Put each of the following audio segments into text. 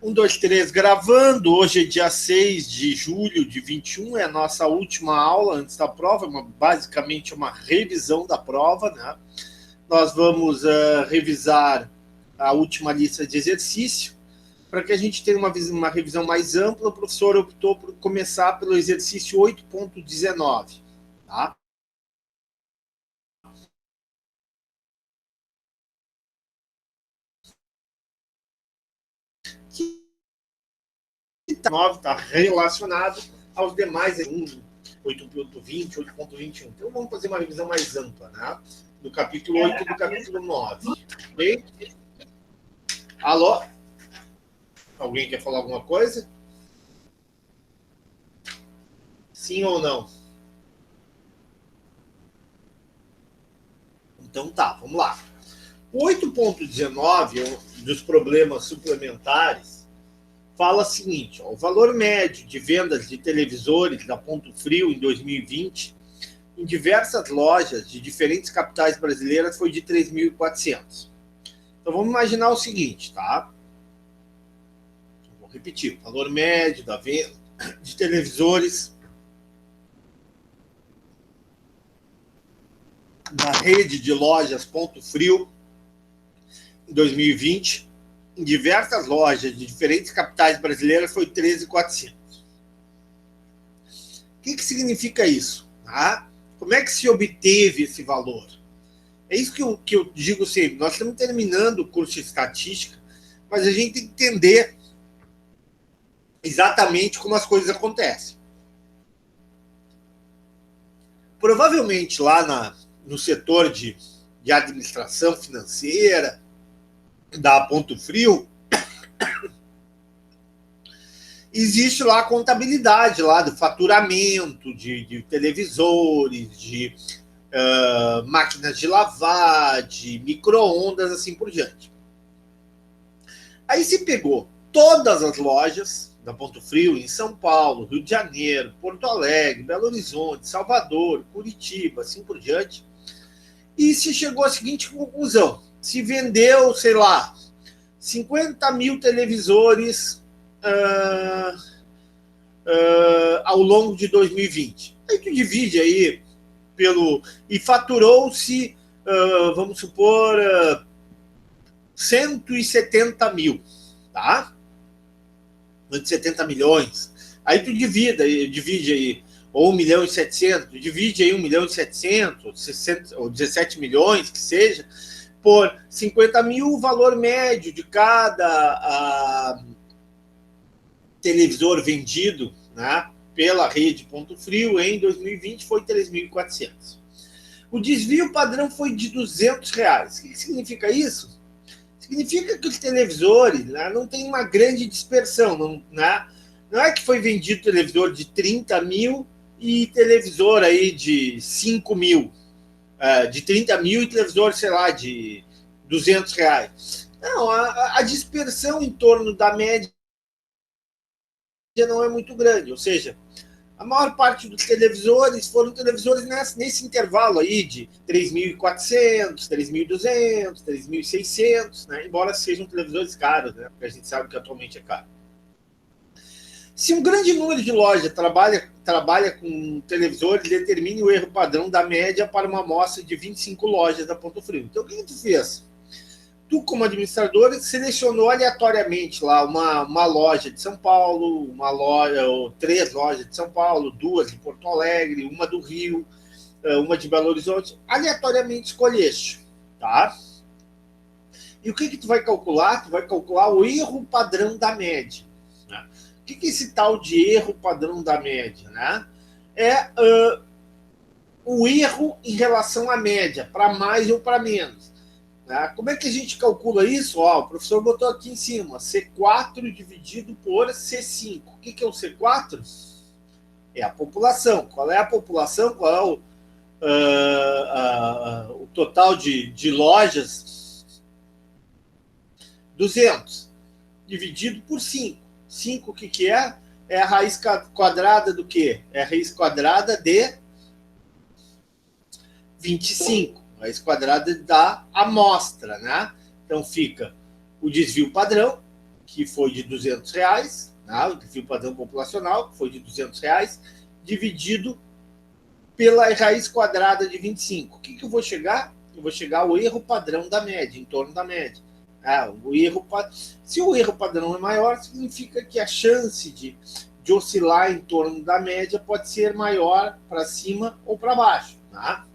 Um, dois, três, gravando. Hoje é dia 6 de julho de 21, é a nossa última aula antes da prova, basicamente uma revisão da prova, né? Nós vamos revisar a última lista de exercício. Para que a gente tenha uma revisão mais ampla, o professor optou por começar pelo exercício 8.19, tá? Está relacionado aos demais 8.20, 8.21. Então vamos fazer uma revisão mais ampla, né? Do capítulo 8 e do capítulo 9. Ok? Alô? Alguém quer falar alguma coisa? Sim ou não? Então tá, vamos lá. O 8.19 dos problemas suplementares fala o seguinte: ó, o valor médio de vendas de televisores da Ponto Frio em 2020 em diversas lojas de diferentes capitais brasileiras foi de 3.400. Então vamos imaginar o seguinte, tá? Vou repetir: o valor médio da venda de televisores da rede de lojas Ponto Frio em 2020 em diversas lojas de diferentes capitais brasileiras foi 13.400. O que significa isso? Tá? Como é que se obteve esse valor? É isso que eu digo sempre. Nós estamos terminando o curso de estatística, mas a gente tem que entender exatamente como as coisas acontecem. Provavelmente lá no setor de administração financeira da Ponto Frio, existe lá a contabilidade lá do faturamento de televisores, de máquinas de lavar, de micro-ondas, assim por diante. Aí se pegou todas as lojas da Ponto Frio em São Paulo, Rio de Janeiro, Porto Alegre, Belo Horizonte, Salvador, Curitiba, assim por diante, e se chegou à seguinte conclusão: se vendeu, sei lá, 50 mil televisores ao longo de 2020. Aí tu divide aí e faturou-se, vamos supor, 170 mil, tá? 170 milhões. Aí tu divide aí, ou 1 milhão e 700, divide aí 1 milhão e 700, 60, ou 17 milhões, que seja, por 50 mil, o valor médio de cada televisor vendido, né, pela rede Ponto Frio em 2020 foi 3.400. O desvio padrão foi de R$200. O que significa isso? Significa que os televisores, né, não tem uma grande dispersão. Não é que foi vendido televisor de 30 mil e televisor aí de 5 mil. De 30 mil e televisor, sei lá, de R$200. Não, a dispersão em torno da média não é muito grande. Ou seja, a maior parte dos televisores foram televisores nesse intervalo aí de 3.400, 3.200, 3.600, né? Embora sejam televisores caros, né? Porque a gente sabe que atualmente é caro. Se um grande número de lojas trabalha com televisores, determine o erro padrão da média para uma amostra de 25 lojas da Ponto Frio. Então, o que tu fez? Tu, como administrador, selecionou aleatoriamente lá uma loja de São Paulo, ou 3 lojas de São Paulo, 2 de Porto Alegre, uma do Rio, uma de Belo Horizonte, aleatoriamente escolheste, tá? E o que tu vai calcular? Tu vai calcular o erro padrão da média, né? O que é esse tal de erro padrão da média, né? É o erro em relação à média, para mais ou para menos. Como é que a gente calcula isso? O professor botou aqui em cima, C4 dividido por C5. O que é o C4? É a população. Qual é a população? Qual é o total de lojas? 200. Dividido por 5. 5 o que é? É a raiz quadrada do quê? É a raiz quadrada de 25. Raiz quadrada da amostra, né? Então fica o desvio padrão, que foi de R$200, né? O perfil padrão populacional, que foi de R$200, dividido pela raiz quadrada de 25. O que eu vou chegar? Eu vou chegar ao erro padrão da média, em torno da média. Se o erro padrão é maior, significa que a chance de oscilar em torno da média pode ser maior para cima ou para baixo. Tá?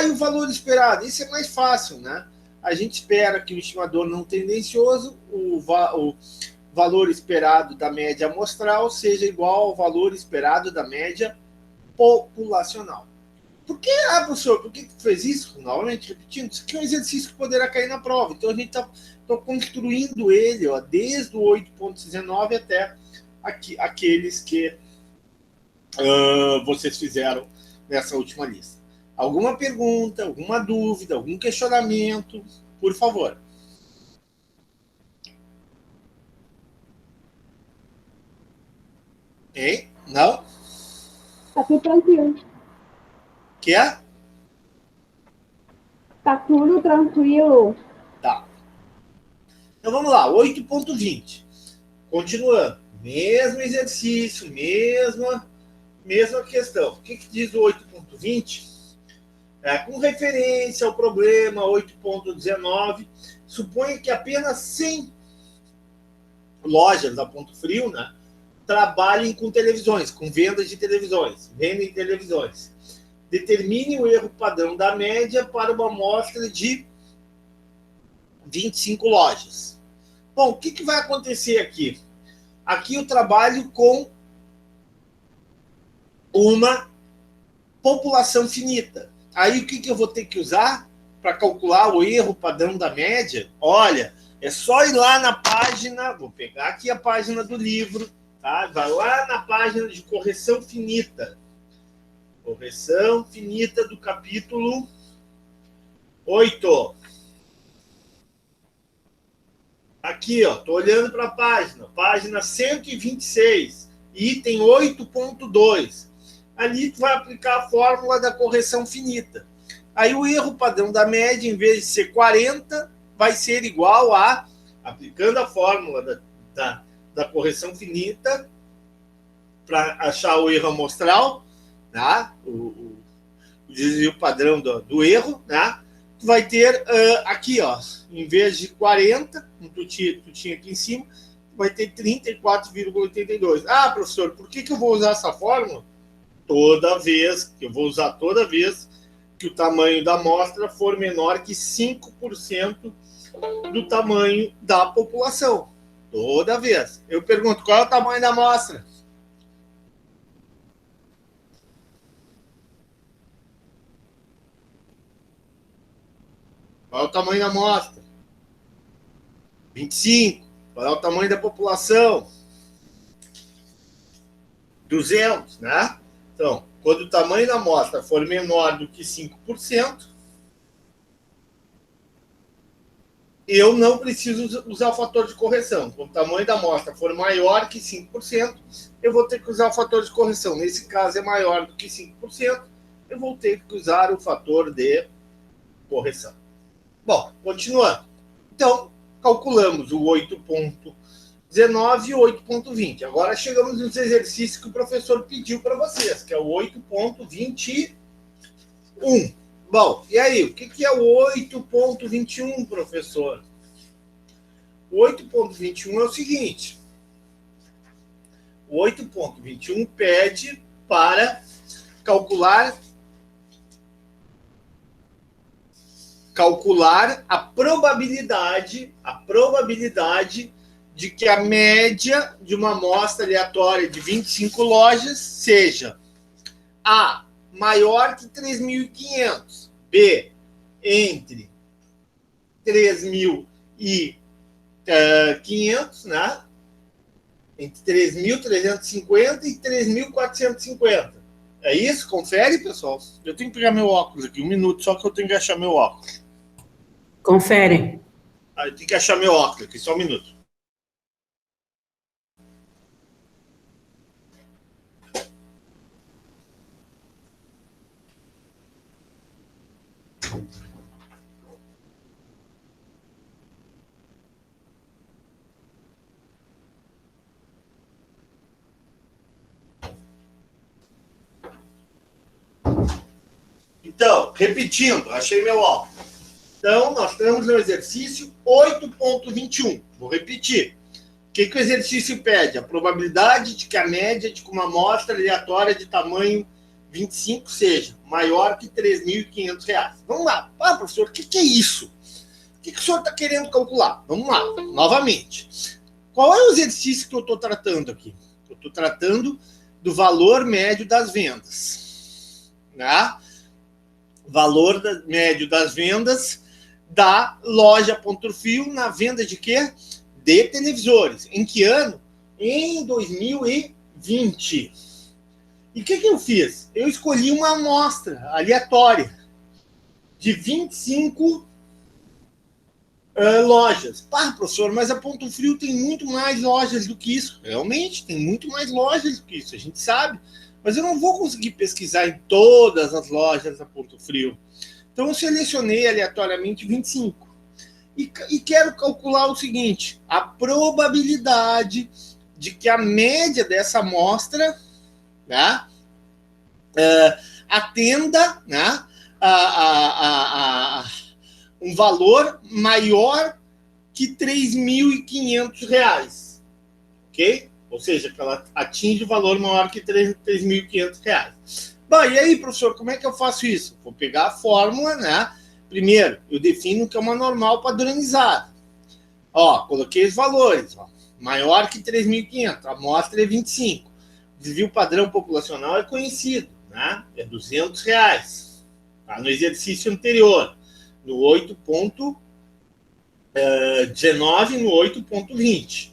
E o valor esperado? Isso é mais fácil, né? A gente espera que o estimador não tendencioso, o valor esperado da média amostral seja igual ao valor esperado da média populacional. Por que, professor, por que fez isso? Novamente, repetindo, isso aqui é um exercício que poderá cair na prova. Então, a gente está construindo ele, desde o 8.19 até aqueles que vocês fizeram nessa última lista. Alguma pergunta, alguma dúvida, algum questionamento, por favor. Hein? Não? Tá tudo tranquilo. Que é? Tá tudo tranquilo. Tá. Então vamos lá, 8.20. Continuando. Mesmo exercício, mesma questão. O que diz o 8.20? Com referência ao problema 8.19, suponha que apenas 100 lojas da Ponto Frio, né, trabalhem com televisões, com vendas de televisões, vendem televisões. Determine o erro padrão da média para uma amostra de 25 lojas. Bom, o que vai acontecer aqui? Aqui eu trabalho com uma população finita. Aí o que eu vou ter que usar para calcular o erro padrão da média? Olha, é só ir lá na página, vou pegar aqui a página do livro, tá? Vai lá na página de correção finita. Correção finita do capítulo 8. Aqui, ó, tô olhando para a página 126, item 8.2. Ali tu vai aplicar a fórmula da correção finita. Aí o erro padrão da média, em vez de ser 40, vai ser igual a, aplicando a fórmula da correção finita, para achar o erro amostral, tá? o desvio padrão do erro, tá? Tu vai ter aqui, ó, em vez de 40, como tu tinha aqui em cima, vai ter 34,82. Professor, por que eu vou usar essa fórmula? Toda vez que o tamanho da amostra for menor que 5% do tamanho da população. Toda vez. Eu pergunto, qual é o tamanho da amostra? Qual é o tamanho da amostra? 25. Qual é o tamanho da população? 200, né? Então, quando o tamanho da amostra for menor do que 5%, eu não preciso usar o fator de correção. Quando o tamanho da amostra for maior que 5%, eu vou ter que usar o fator de correção. Nesse caso, é maior do que 5%, eu vou ter que usar o fator de correção. Bom, continuando. Então, calculamos o 8.19 e o 8.20. Agora chegamos nos exercícios que o professor pediu para vocês, que é o 8.21. Bom, e aí, o que é o 8.21, professor? O 8.21 é o seguinte. O 8.21 pede para calcular a probabilidade de que a média de uma amostra aleatória de 25 lojas seja A, maior que 3.500, B, entre 3.500, né? Entre 3.350 e 3.450. É isso? Confere, pessoal. Eu tenho que pegar meu óculos aqui, um minuto, só que eu tenho que achar meu óculos. Confere. Eu tenho que achar meu óculos aqui, só um minuto. Então, repetindo, achei meu ó. Então, nós estamos no exercício 8.21. Vou repetir. O que o exercício pede? A probabilidade de que a média de uma amostra aleatória de tamanho 25 seja maior que R$ 3.500. Vamos lá. Ah, professor, o que é isso? O que o senhor está querendo calcular? Vamos lá, novamente. Qual é o exercício que eu estou tratando aqui? Eu estou tratando do valor médio das vendas. Né? Valor médio das vendas da loja Ponto Frio na venda de quê? De televisores. Em que ano? Em 2020. E o que eu fiz? Eu escolhi uma amostra aleatória de 25 lojas. Pá, professor, mas a Ponto Frio tem muito mais lojas do que isso. Realmente, tem muito mais lojas do que isso, a gente sabe. Mas eu não vou conseguir pesquisar em todas as lojas da Ponto Frio. Então, eu selecionei aleatoriamente 25. E quero calcular o seguinte, a probabilidade de que a média dessa amostra, né, atenda, né, a um valor maior que R$ 3.500, ok? Ou seja, que ela atinge o valor maior que R$ 3.500. Bom, e aí, professor, como é que eu faço isso? Vou pegar a fórmula, né? Primeiro, eu defino que é uma normal padronizada. Ó, coloquei os valores. Ó. Maior que 3.500, a amostra é 25. O desvio padrão populacional é conhecido, né? É R$200. Tá? No exercício anterior, no 8.19 e no 8.20.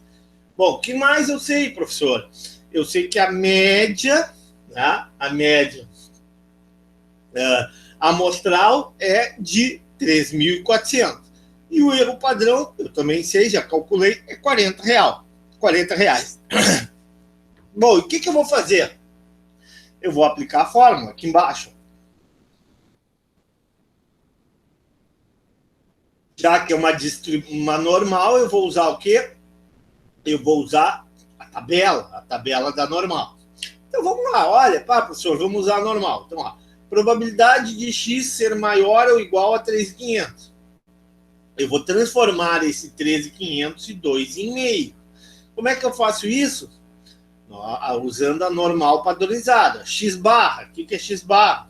Bom, o que mais eu sei, professor? Eu sei que a média, né? A média amostral é de 3.400. E o erro padrão, eu também sei, já calculei, é R$40. R$40. Bom, e o que eu vou fazer? Eu vou aplicar a fórmula aqui embaixo. Já que é uma normal, eu vou usar o quê? Eu vou usar a tabela da normal. Então vamos lá, olha, pá, professor, vamos usar a normal. Então, ó, probabilidade de x ser maior ou igual a 3.500. Eu vou transformar esse 13.500 em 2,5. Como é que eu faço isso? Usando a normal padronizada. X barra. O que é X barra?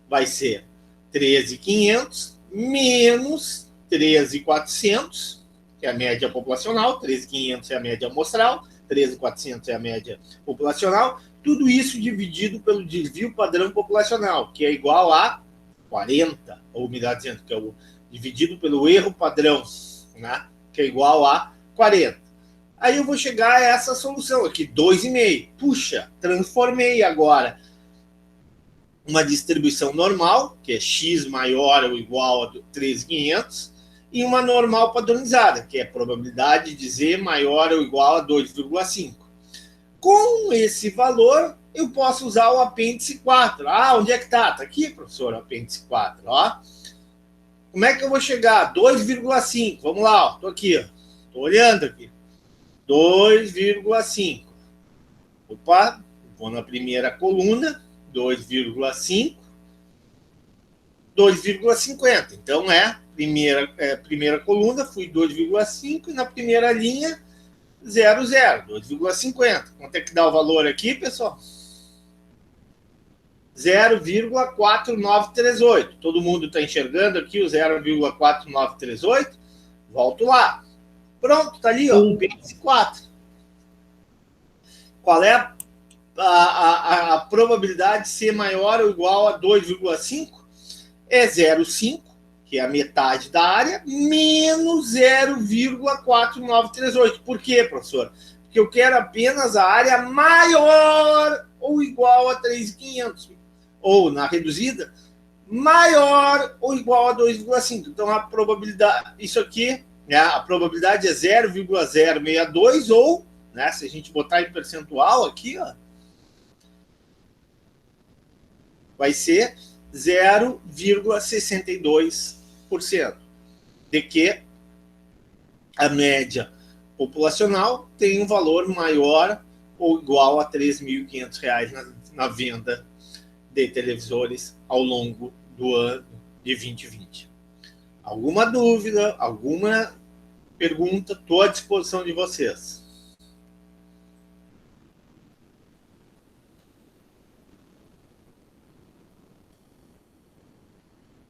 Vai ser 13.500 menos 13.400, que é a média populacional. 13.500 é a média amostral. 13.400 é a média populacional. Tudo isso dividido pelo desvio padrão populacional, que é igual a 40, ou melhor dizendo, que é o dividido pelo erro padrão, né? Que é igual a 40. Aí eu vou chegar a essa solução aqui, 2,5. Puxa, transformei agora uma distribuição normal, que é x maior ou igual a 13.500, e uma normal padronizada, que é a probabilidade de z maior ou igual a 2,5. Com esse valor, eu posso usar o apêndice 4. Ah, onde é que está? Está aqui, professor, o apêndice 4. Ó. Como é que eu vou chegar? 2,5. Vamos lá, estou aqui. Estou olhando aqui. 2,5. Opa, vou na primeira coluna. 2,5. 2,50. Então, primeira coluna, fui 2,5. E na primeira linha, 2,50. Quanto é que dá o valor aqui, pessoal? 0,4938. Todo mundo está enxergando aqui o 0,4938? Volto lá. Pronto, está ali, ó, apêndice 4. Qual é a probabilidade de ser maior ou igual a 2,5? É 0,5, que é a metade da área, menos 0,4938. Por quê, professor? Porque eu quero apenas a área maior ou igual a 3.500. Ou, na reduzida, maior ou igual a 2,5. Então, a probabilidade, isso aqui, né, a probabilidade é 0,062 ou, né, se a gente botar em percentual aqui, ó, vai ser 0,62% de que a média populacional tem um valor maior ou igual a R$ 3.500 na venda de televisores ao longo do ano de 2020. Alguma dúvida, alguma pergunta, estou à disposição de vocês.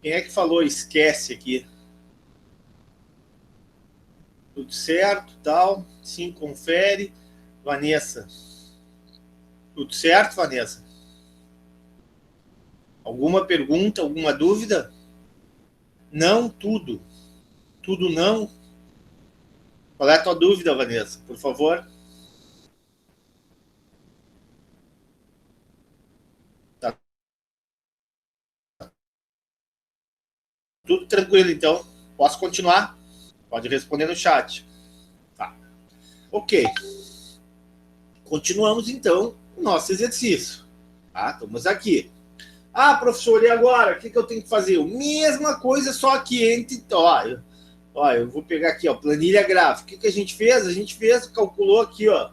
Quem é que falou esquece aqui? Tudo certo, tal? Sim, confere. Vanessa. Tudo certo, Vanessa? Alguma pergunta, alguma dúvida? Não, tudo. Tudo não? Qual é a tua dúvida, Vanessa? Por favor. Tá tudo tranquilo, então. Posso continuar? Pode responder no chat. Tá. Ok. Continuamos, então, o nosso exercício. Tá? Estamos aqui. Ah, professor, e agora? O que eu tenho que fazer? Mesma coisa, só que entre... Ó, eu vou pegar aqui, ó, planilha gráfica. O que a gente fez? A gente calculou aqui, ó,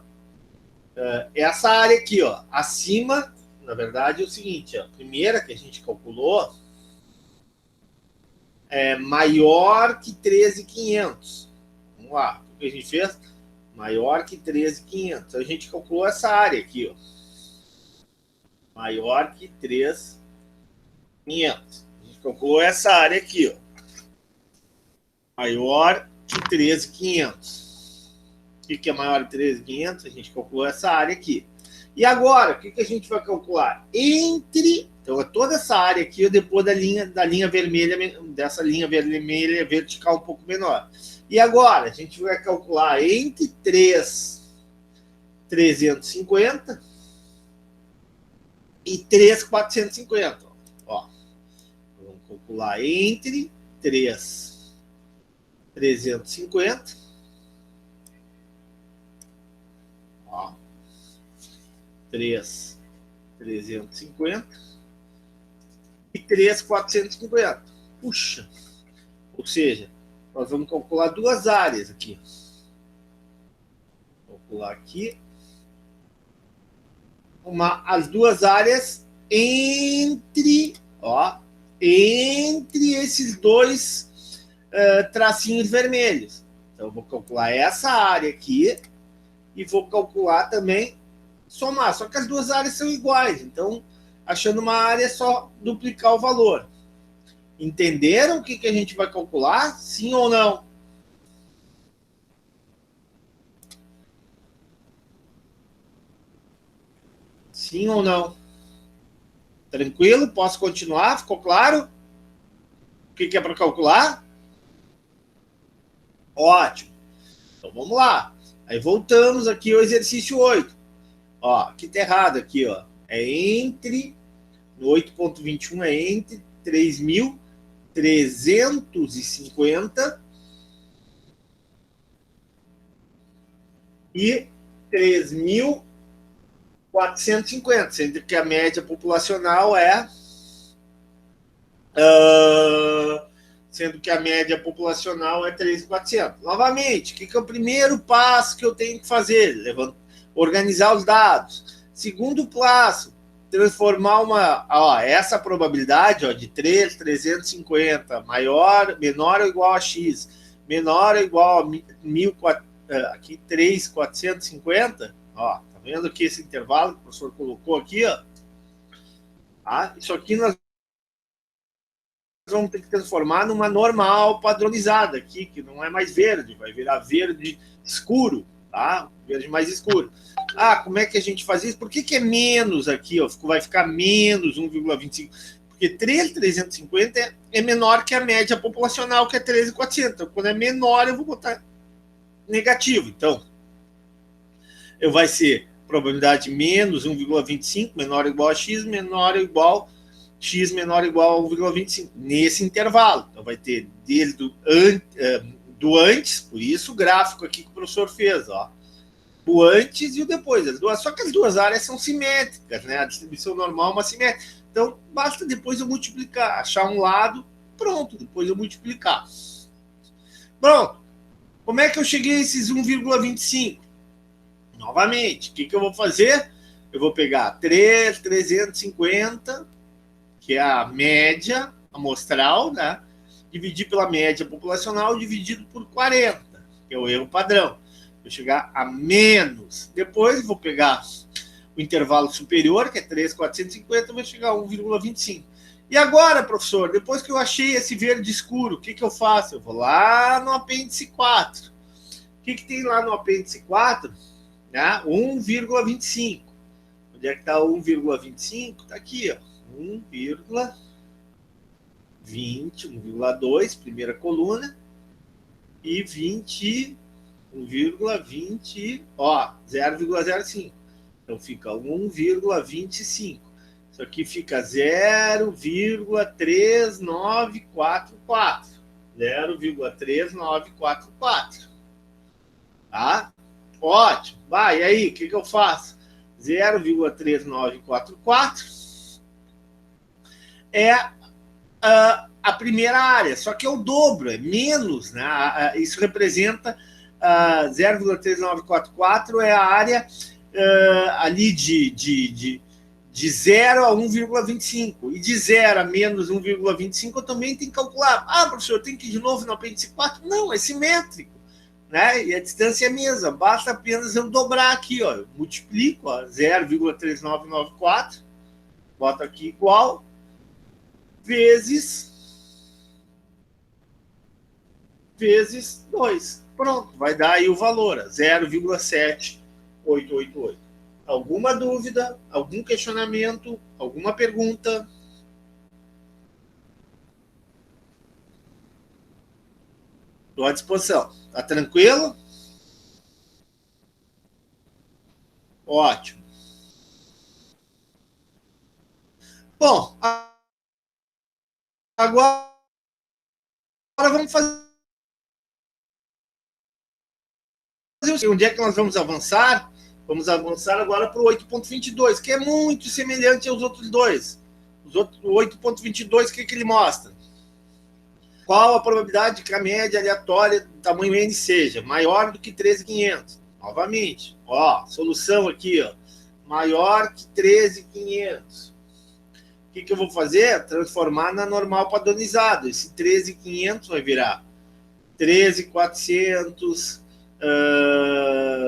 essa área aqui, ó, acima, na verdade, é o seguinte, ó, a primeira que a gente calculou é maior que 13.500. Vamos lá, o que a gente fez? Maior que 13.500. A gente calculou essa área aqui, ó, maior que 3.500. A gente calculou essa área aqui, ó, maior que 13.500. O que é maior que 13.500? A gente calculou essa área aqui. E agora, o que a gente vai calcular? Então, toda essa área aqui, depois da linha vermelha, dessa linha vermelha vertical um pouco menor. E agora, a gente vai calcular entre 3.350 e 3.450. Ó, vamos calcular entre 3.350. Ó, 3.350 e 3.450. Puxa! Ou seja, nós vamos calcular duas áreas aqui. Vou calcular aqui. As duas áreas entre esses dois tracinhos vermelhos. Então, eu vou calcular essa área aqui e vou calcular também, somar. Só que as duas áreas são iguais. Então, achando uma área, é só duplicar o valor. Entenderam o que a gente vai calcular? Sim ou não? Sim ou não? Tranquilo? Posso continuar? Ficou claro? O que é para calcular? Ótimo. Então, vamos lá. Aí voltamos aqui ao exercício 8. Ó, aqui tá errado aqui, ó. No 8.21 é entre 3.350 e 3.450, sendo que a média populacional é 3.400. Novamente, o que é o primeiro passo que eu tenho que fazer? Organizar os dados. Segundo passo, transformar essa probabilidade de 3.350 menor ou igual a x, menor ou igual a 3.450. Tá vendo aqui esse intervalo que o professor colocou aqui? Isso aqui nós vamos ter que transformar numa normal padronizada aqui, que não é mais verde, vai virar verde escuro, tá? Verde mais escuro. Como é que a gente faz isso? Por que é menos aqui? Vai ficar menos 1,25? Porque 3.350 é menor que a média populacional, que é 13.400. Então, quando é menor, eu vou botar negativo. Então, vai ser probabilidade menos 1,25, menor ou igual a x, menor ou igual x menor ou igual a 1,25, nesse intervalo. Então, vai ter desde do antes, por isso o gráfico aqui que o professor fez, o antes e o depois. Só que as duas áreas são simétricas, né? A distribuição normal é uma simétrica. Então, basta depois eu multiplicar, achar um lado, pronto, depois eu multiplicar. Pronto. Como é que eu cheguei a esses 1,25? Novamente, o que eu vou fazer? Eu vou pegar 3.350 que é a média amostral, né? Dividir pela média populacional, dividido por 40, que é o erro padrão. Vou chegar a menos. Depois vou pegar o intervalo superior, que é 3.450, vou chegar a 1,25. E agora, professor, depois que eu achei esse verde escuro, o que eu faço? Eu vou lá no apêndice 4. O que tem lá no apêndice 4? Né? 1,25. Onde é que está 1,25? Está aqui, ó. 1,20, 1,2, primeira coluna, e 20, 1,20, ó, 0,05. Então fica 1,25. Isso aqui fica 0,3944. 0,3944. Tá? Ótimo. Vai, e aí, o que eu faço? 0,3944 é a primeira área, só que é o dobro, é menos, né? Isso representa 0,3944 é a área ali de 0 a 1,25. E de 0 a menos 1,25 eu também tenho que calcular. Ah, professor, eu tenho que ir de novo no apêndice 4? Não, é simétrico. Né? E a distância é a mesma. Basta apenas eu dobrar aqui. Ó. Eu multiplico 0,3994. Boto aqui igual. Vezes 2. Pronto, vai dar aí o valor, 0,7888. Alguma dúvida, algum questionamento, alguma pergunta? Estou à disposição. Tá tranquilo? Ótimo. Bom, agora vamos fazer. Onde é que nós vamos avançar? Vamos avançar agora para o 8.22, que é muito semelhante aos outros dois. O 8.22, o que ele mostra? Qual a probabilidade que a média aleatória do tamanho n seja maior do que 13.500? Novamente, ó, solução aqui, ó, maior que 13.500. O que eu vou fazer? Transformar na normal padronizado. Esse 13.500 vai virar 13.400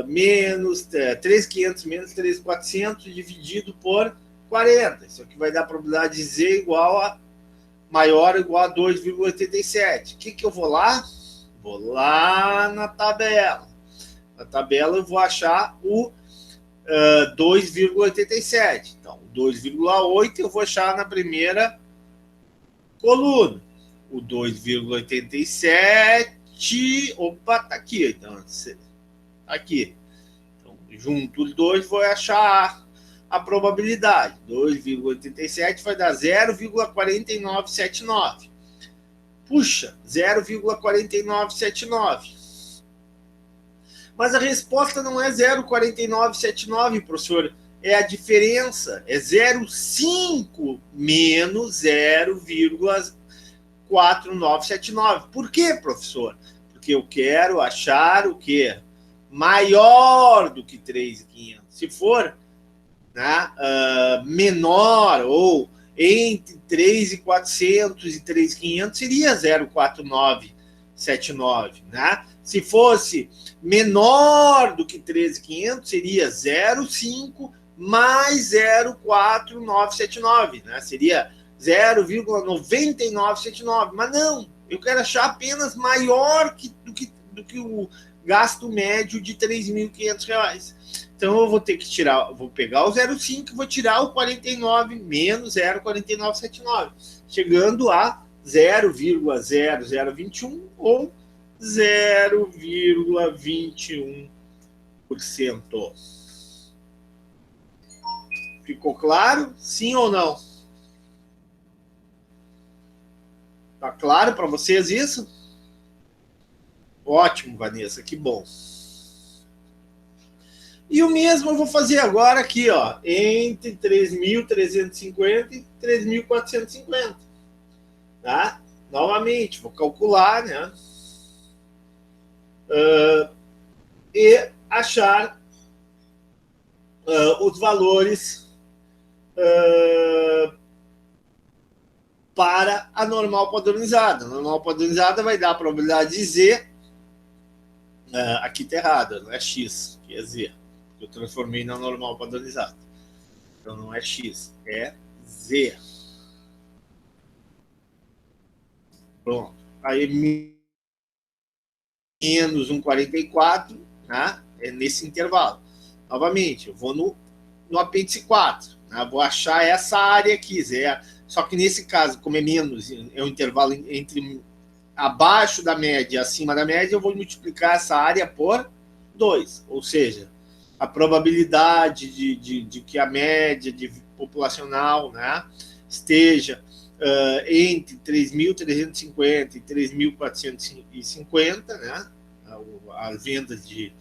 menos 3.500 menos 3.400 dividido por 40. Isso aqui vai dar a probabilidade de Z igual a maior ou igual a 2,87. O que eu vou lá? Vou lá na tabela. Na tabela eu vou achar o 2,87. Então, 2,8 eu vou achar na primeira coluna. O 2,87. Opa, tá aqui. Então, aqui. Então, junto os dois, vou achar a probabilidade. 2,87 vai dar 0,4979. Puxa, 0,4979. Mas a resposta não é 0,4979, professor. É a diferença. É 0,5 menos 0,4979. Por quê, professor? Porque eu quero achar o quê? Maior do que 3.500. Se for, né, menor ou entre 3.400 e 3.500, seria 0,4979. Né? Se fosse menor do que 13.500, seria 0,5 mais 0,4979. Né? Seria 0,9979. Mas não, eu quero achar apenas maior do que o gasto médio de R$3.500. Então eu vou ter que tirar, vou pegar o 0,5 e vou tirar o 49 menos 0,4979, chegando a 0,0021 ou 0,21%. Ficou claro? Sim ou não? Tá claro para vocês isso? Ótimo, Vanessa, que bom. E o mesmo eu vou fazer agora aqui, ó, entre 3.350 e 3.450. Tá? Novamente, vou calcular, né? E achar os valores para a normal padronizada. A normal padronizada vai dar a probabilidade de Z. Aqui está errado, não é X, que é Z. Eu transformei na normal padronizada. Então não é X, é Z. Pronto. Aí menos 1,44, né? É nesse intervalo. Novamente, eu vou no apêndice 4. Né? Vou achar essa área aqui, Zé. Só que nesse caso, como é menos, é um intervalo entre abaixo da média e acima da média, eu vou multiplicar essa área por 2. Ou seja, a probabilidade de que a média populacional, né, esteja entre 3.350 e 3.450, né, as vendas de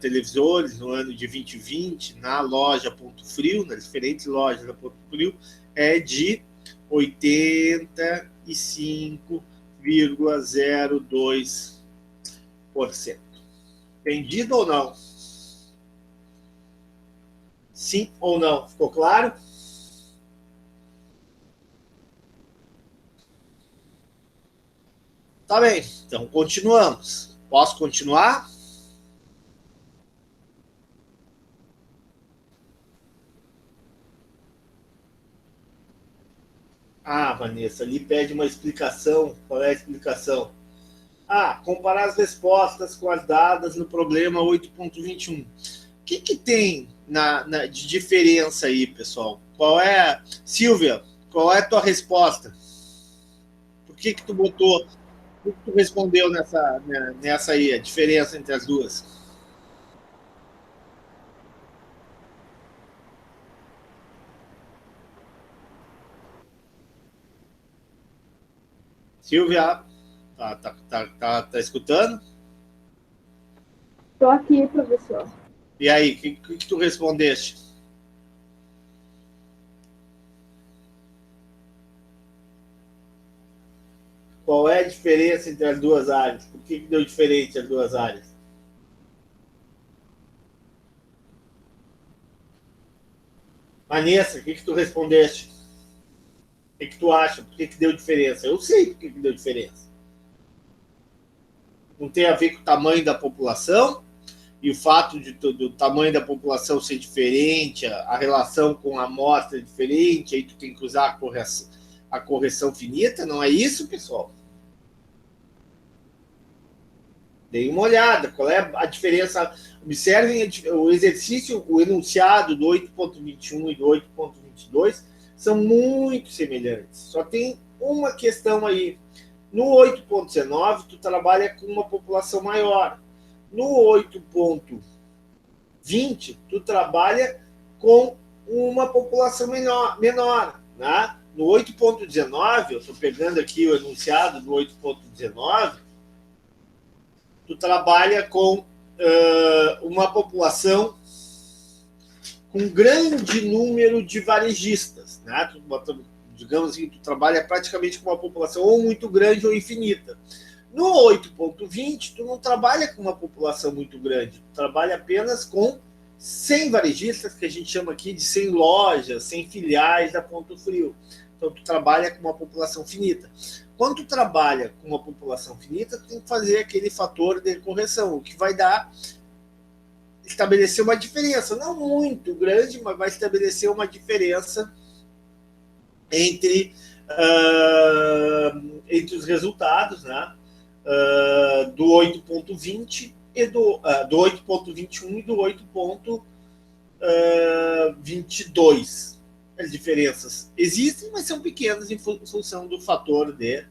televisores no ano de 2020 na loja Ponto Frio, nas diferentes lojas da Ponto Frio, é de 85,02%. Entendido ou não? Sim ou não? Ficou claro? Tá bem, então continuamos. Posso continuar? Ah, Vanessa, ali pede uma explicação. Qual é a explicação? Comparar as respostas com as dadas no problema 8.21. O que tem de diferença aí, pessoal? Silvia, qual é a tua resposta? Por que tu botou, por que tu respondeu nessa aí, a diferença entre as duas? Silvia, tá escutando? Estou aqui, professor. E aí, o que tu respondeste? Qual é a diferença entre as duas áreas? Por que deu diferente as duas áreas? Vanessa, o que tu respondeste? O que tu acha? Por que deu diferença? Eu sei por que deu diferença. Não tem a ver com o tamanho da população e o fato do tamanho da população ser diferente, a relação com a amostra é diferente, aí tu tem que usar a correção finita, não é isso, pessoal? Deem uma olhada, qual é a diferença? Observem o exercício, o enunciado do 8.21 e do 8.22 são muito semelhantes. Só tem uma questão aí. No 8.19, tu trabalha com uma população maior. No 8.20, tu trabalha com uma população menor. Né? No 8.19, eu estou pegando aqui o enunciado do 8.19, tu trabalha com uma população com grande número de varejistas. Né? Digamos assim, tu trabalha praticamente com uma população ou muito grande ou infinita. No 8.20, tu não trabalha com uma população muito grande, tu trabalha apenas com 100 varejistas, que a gente chama aqui de 100 lojas, 100 filiais da Ponto Frio. Então, tu trabalha com uma população finita. Quando tu trabalha com uma população finita, tu tem que fazer aquele fator de correção, o que vai estabelecer uma diferença, não muito grande, mas vai estabelecer uma diferença entre os resultados, né? Do 8.20 e do 8.21 e do 8.22. As diferenças existem, mas são pequenas em função do fator de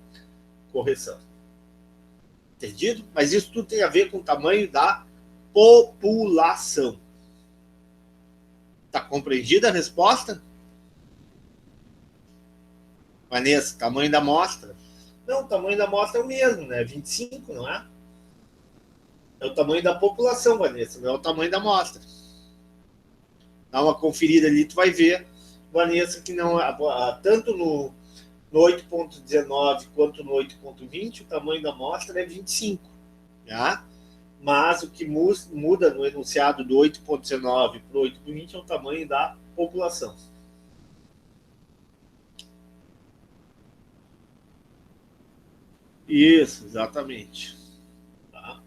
correção. Entendido? Mas isso tudo tem a ver com o tamanho da população. Está compreendida a resposta? Vanessa, tamanho da amostra? Não, o tamanho da amostra é o mesmo, né? 25, não é? É o tamanho da população, Vanessa, não é o tamanho da amostra. Dá uma conferida ali, tu vai ver, Vanessa, que não tanto no 8.19 quanto no 8.20, o tamanho da amostra é 25. Tá? Mas o que muda no enunciado do 8.19 para o 8.20 é o tamanho da população. Isso, exatamente. Tá?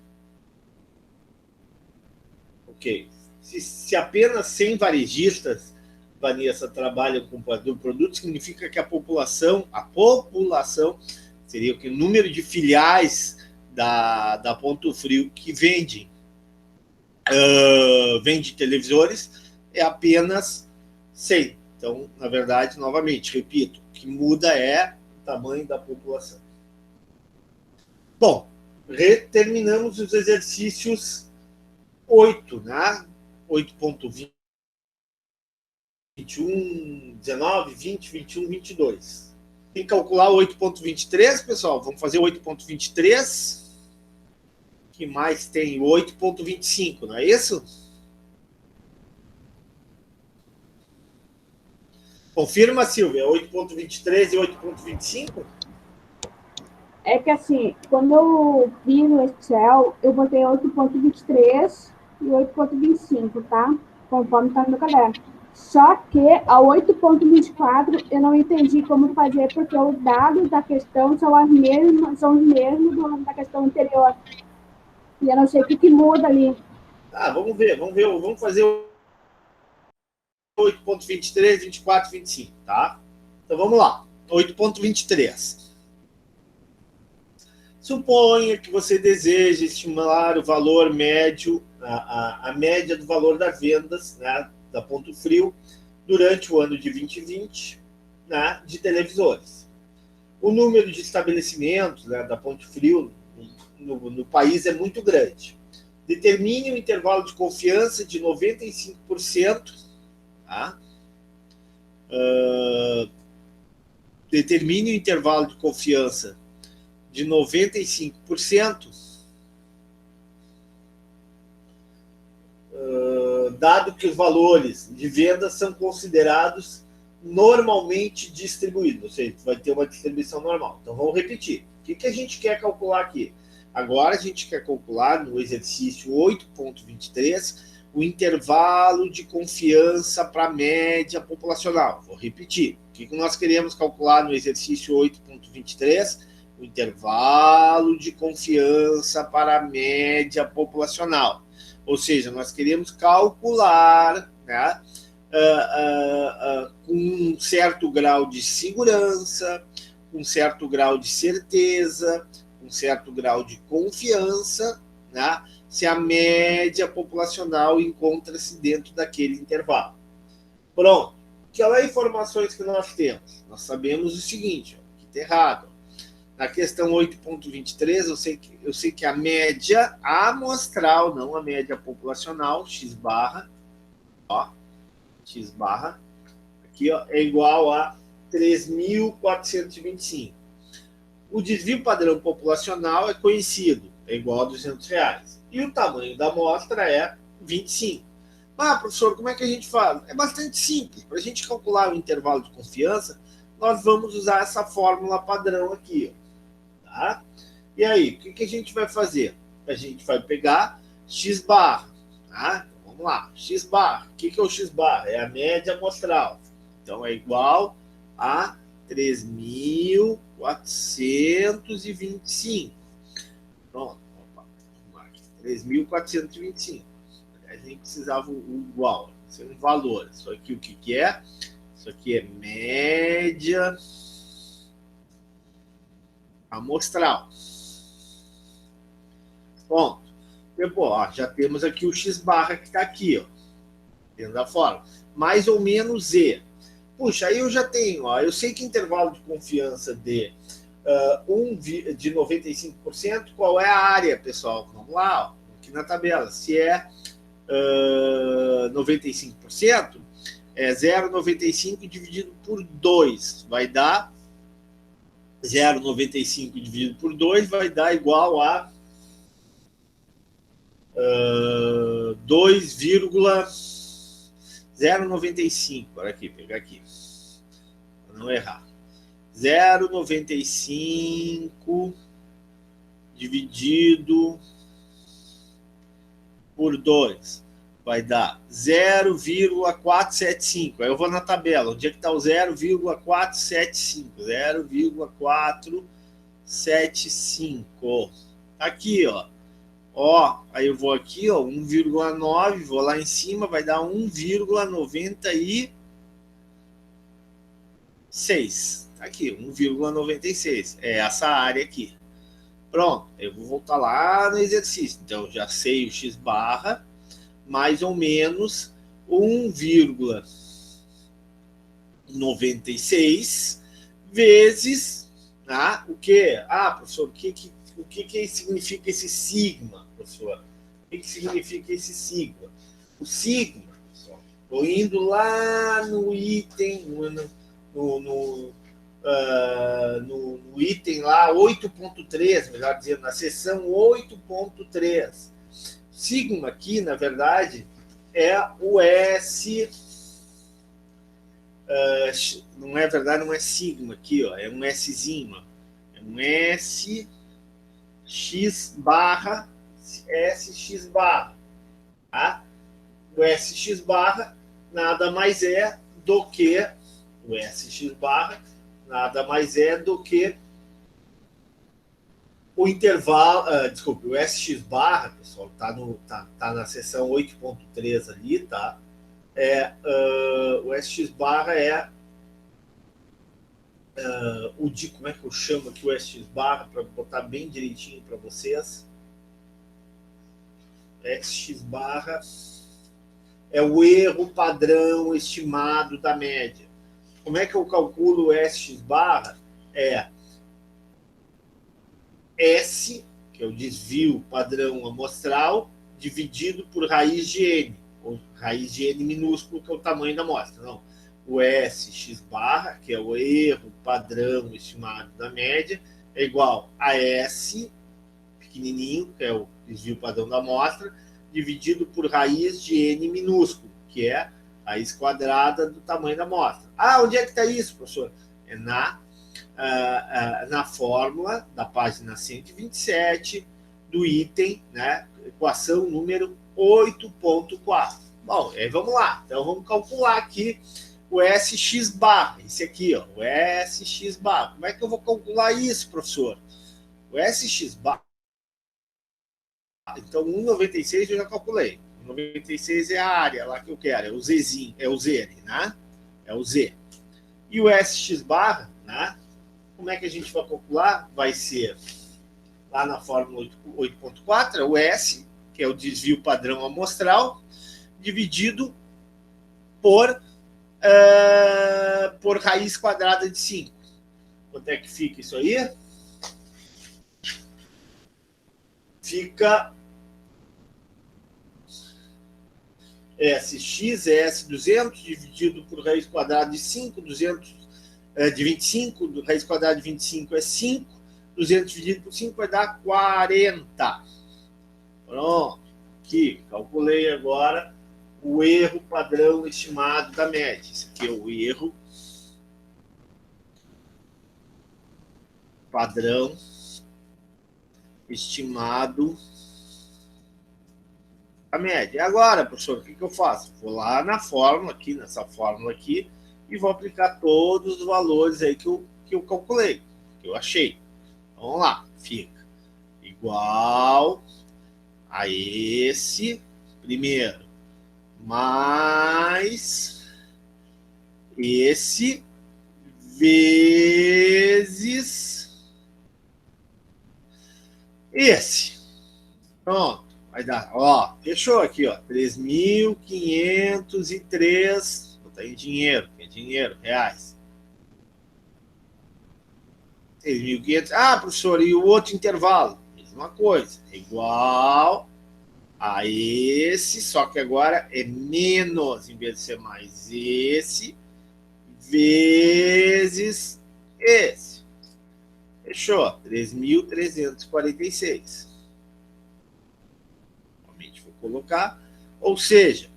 Ok. Se apenas 100 varejistas, Vanessa, trabalham com produto, significa que a população seria o que? O número de filiais da Ponto Frio que vende televisores é apenas 100. Então, na verdade, novamente, repito, o que muda é o tamanho da população. Bom, terminamos os exercícios 8, né? 8.20, 21, 19, 20, 21, 22. Tem que calcular o 8.23, pessoal. Vamos fazer o 8.23. Que mais tem? O 8.25, não é isso? Confirma, Silvia, 8.23 e 8.25? É que assim, quando eu vi no Excel, eu botei 8.23 e 8.25, tá? Conforme tá no meu caderno. Só que a 8.24 eu não entendi como fazer, porque os dados da questão são os mesmos da questão anterior. E eu não sei o que muda ali. Ah, vamos ver. Vamos fazer 8.23, 24, 25, tá? Então vamos lá. 8.23. Suponha que você deseja estimular o valor médio, a média do valor das vendas, né, da Ponto Frio durante o ano de 2020, né, de televisores. O número de estabelecimentos, né, da Ponto Frio no país é muito grande. Determine um intervalo de confiança de 95%. Tá? Determine o intervalo de confiança de 95%, dado que os valores de venda são considerados normalmente distribuídos, ou seja, vai ter uma distribuição normal. Então, vamos repetir. O que a gente quer calcular aqui? Agora, a gente quer calcular, no exercício 8.23, o intervalo de confiança para a média populacional. Vou repetir. O que nós queremos calcular no exercício 8.23? O intervalo de confiança para a média populacional. Ou seja, nós queremos calcular, né, com um certo grau de segurança, com um certo grau de certeza, com um certo grau de confiança, né, se a média populacional encontra-se dentro daquele intervalo. Pronto. Aquelas informações que nós temos, nós sabemos o seguinte, ó, que está errado. Na questão 8.23, eu sei que a média amostral, não a média populacional, x barra, aqui ó, é igual a 3.425. O desvio padrão populacional é conhecido, é igual a R$200. E o tamanho da amostra é 25. Ah, professor, como é que a gente faz? É bastante simples. Para a gente calcular o intervalo de confiança, nós vamos usar essa fórmula padrão aqui, ó. Tá? E aí, o que a gente vai fazer? A gente vai pegar x barra. Tá? Vamos lá, x barra. O que é o x barra? É a média amostral. Então, é igual a 3.425. Pronto. 3.425. A gente precisava o igual. Isso é um valor. Isso aqui o que é? Isso aqui é média amostral. Bom, depois, ó, já temos aqui o x barra que está aqui, ó, dentro da fórmula. Mais ou menos Z. Puxa, aí eu já tenho, ó, eu sei que intervalo de confiança de 95%, qual é a área, pessoal? Vamos lá, ó, aqui na tabela. Se é 95%, é 0,95 dividido por 2. Vai dar 0,95 dividido por 2 vai dar igual a 2,095. Olha aqui, pegar aqui. Para não errar. 0,95 dividido por 2 vai dar 0,475. Aí eu vou na tabela. Onde é que está o 0,475? 0,475. 1,75. Aqui, ó. Ó, aí eu vou aqui, ó, 1,9, vou lá em cima, vai dar 1,96. Tá aqui, 1,96. É essa área aqui. Pronto, eu vou voltar lá no exercício. Então, já sei o x barra, mais ou menos 1,96 vezes, tá? O quê? Ah, professor, o que significa esse sigma, professor? O que significa esse sigma? O sigma, pessoal, estou indo lá no item, no item lá 8.3, melhor dizendo, na seção 8.3. Sigma aqui, na verdade, é o S. Não é verdade, não é sigma aqui, ó, é um Szinho. É um S x barra, SX barra. Tá? O SX barra nada mais é do que o SX barra nada mais é do que o intervalo, desculpe, o SX barra, pessoal, tá na seção 8.3 ali, tá? O SX barra é o de, como é que eu chamo aqui o SX barra, para botar bem direitinho para vocês. SX barra é o erro padrão estimado da média. Como é que eu calculo o SX barra? É S, que é o desvio padrão amostral, dividido por raiz de N, ou raiz de N minúsculo, que é o tamanho da amostra. Não. O SX barra, que é o erro padrão estimado da média, é igual a S, pequenininho, que é o desvio padrão da amostra, dividido por raiz de N minúsculo, que é a raiz quadrada do tamanho da amostra. Ah, onde é que está isso, professor? É na fórmula da página 127 do item, né, equação número 8.4. Bom, aí vamos lá. Então, vamos calcular aqui o SX barra. Esse aqui, ó, o SX barra. Como é que eu vou calcular isso, professor? O SX barra. Então, 1,96 eu já calculei. 1,96 é a área lá que eu quero, é o Zzinho, é o Z, né? É o Z. E o SX barra, né? Como é que a gente vai calcular? Vai ser lá na fórmula 8.4, o S, que é o desvio padrão amostral, dividido por raiz quadrada de 5. Quanto é que fica isso aí? Fica SX é S200 dividido por raiz quadrada de 5, 200 de 25, raiz quadrada de 25 é 5, 200 dividido por 5 vai dar 40. Pronto, aqui, calculei agora o erro padrão estimado da média. Esse aqui é o erro padrão estimado da média. E agora, professor, o que eu faço? Vou lá na fórmula aqui, nessa fórmula aqui, e vou aplicar todos os valores aí que eu calculei, que eu achei. Então, vamos lá, fica igual a esse primeiro, mais esse vezes esse. Pronto, vai dar, ó, fechou aqui, ó, 3.503, botar em dinheiro, que é dinheiro, reais. 3.500, professor, e o outro intervalo? Mesma coisa, igual a esse, só que agora é menos, em vez de ser mais esse, vezes esse. Fechou, 3.346. Realmente vou colocar, ou seja,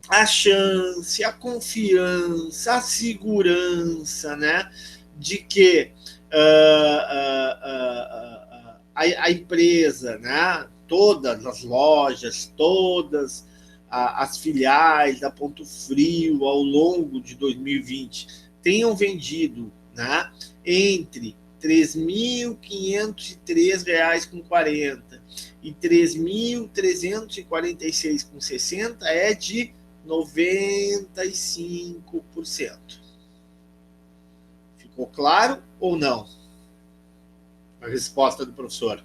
a chance, a confiança, a segurança, né, de que a empresa, né, todas as lojas, todas as filiais da Ponto Frio ao longo de 2020 tenham vendido, né, entre R$ 3.503,40 e R$ 3.346,60 é de 95%. Ficou claro ou não? A resposta do professor.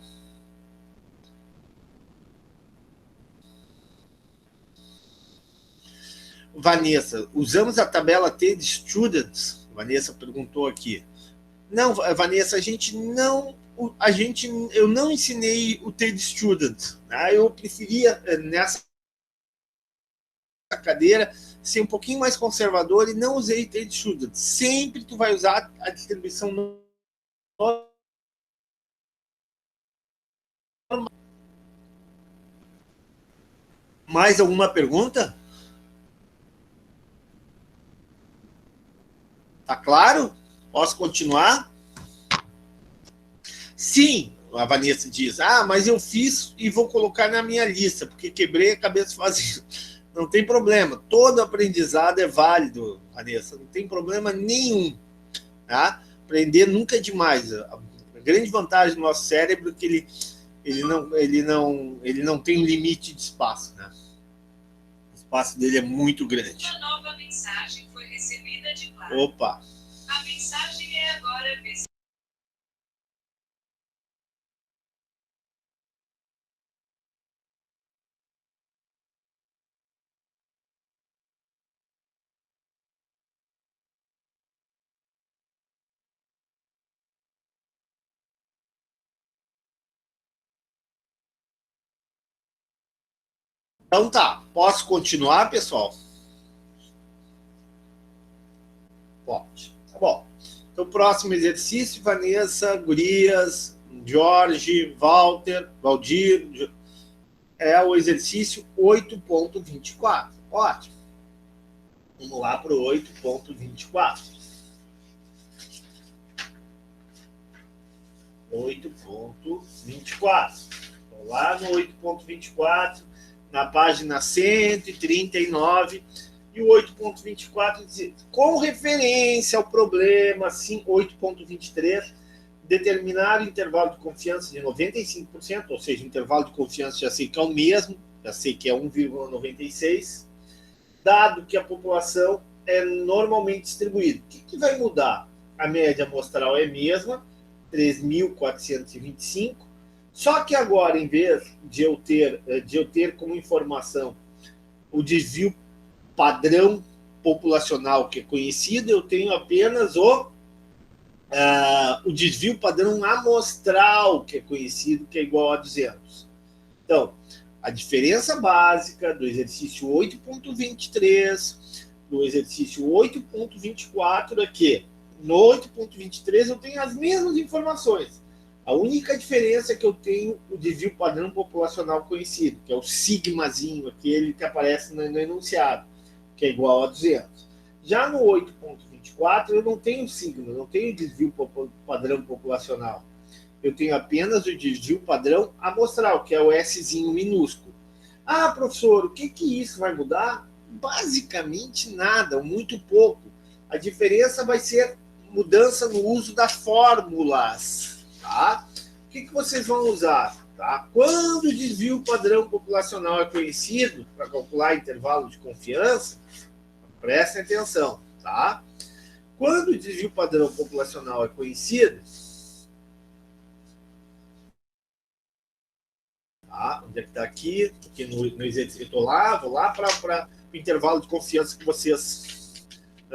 Vanessa, usamos a tabela T de Students? Vanessa perguntou aqui. Não, Vanessa, eu não ensinei o T de Students. Né? Eu preferia, nessa cadeira, ser um pouquinho mais conservador e não usei T de Students. Sempre tu vai usar a distribuição normal. Mais alguma pergunta? Tá claro? Posso continuar? Sim, a Vanessa diz. Mas eu fiz e vou colocar na minha lista, porque quebrei a cabeça fazendo. Não tem problema. Todo aprendizado é válido, Vanessa. Não tem problema nenhum. Tá? Aprender nunca é demais. A grande vantagem do nosso cérebro é que ele não tem um limite de espaço. Né? O espaço dele é muito grande. Uma nova mensagem foi recebida de Clara. Opa! A mensagem é agora... Então tá, posso continuar, pessoal? Pode. Tá bom. Então, próximo exercício, Vanessa, Gurias, Jorge, Walter, Valdir, é o exercício 8.24. Ótimo. Vamos lá para o 8.24. 8.24. Vou lá no 8.24, na página 139, e o 8.24 diz, com referência ao problema 8.23, determinar o intervalo de confiança de 95%, ou seja, o intervalo de confiança já sei que é o mesmo, já sei que é 1,96, dado que a população é normalmente distribuída. O que vai mudar? A média amostral é a mesma, 3.425, só que agora, em vez de eu ter como informação o desvio padrão populacional que é conhecido, eu tenho apenas o desvio padrão amostral que é conhecido, que é igual a 200. Então, a diferença básica do exercício 8.23 do exercício 8.24 é que no 8.23 eu tenho as mesmas informações. A única diferença é que eu tenho o desvio padrão populacional conhecido, que é o sigmazinho, aquele que aparece no enunciado, que é igual a 200. Já no 8.24 eu não tenho sigma, não tenho desvio padrão populacional. Eu tenho apenas o desvio padrão amostral, que é o Szinho minúsculo. Professor, o que isso vai mudar? Basicamente nada, muito pouco. A diferença vai ser mudança no uso das fórmulas. Tá? O que vocês vão usar? Tá? Quando o desvio padrão populacional é conhecido, para calcular intervalo de confiança, prestem atenção. Tá? Quando o desvio padrão populacional é conhecido, tá? Onde é que está aqui? Porque no exercício, vou lá para o intervalo de confiança que vocês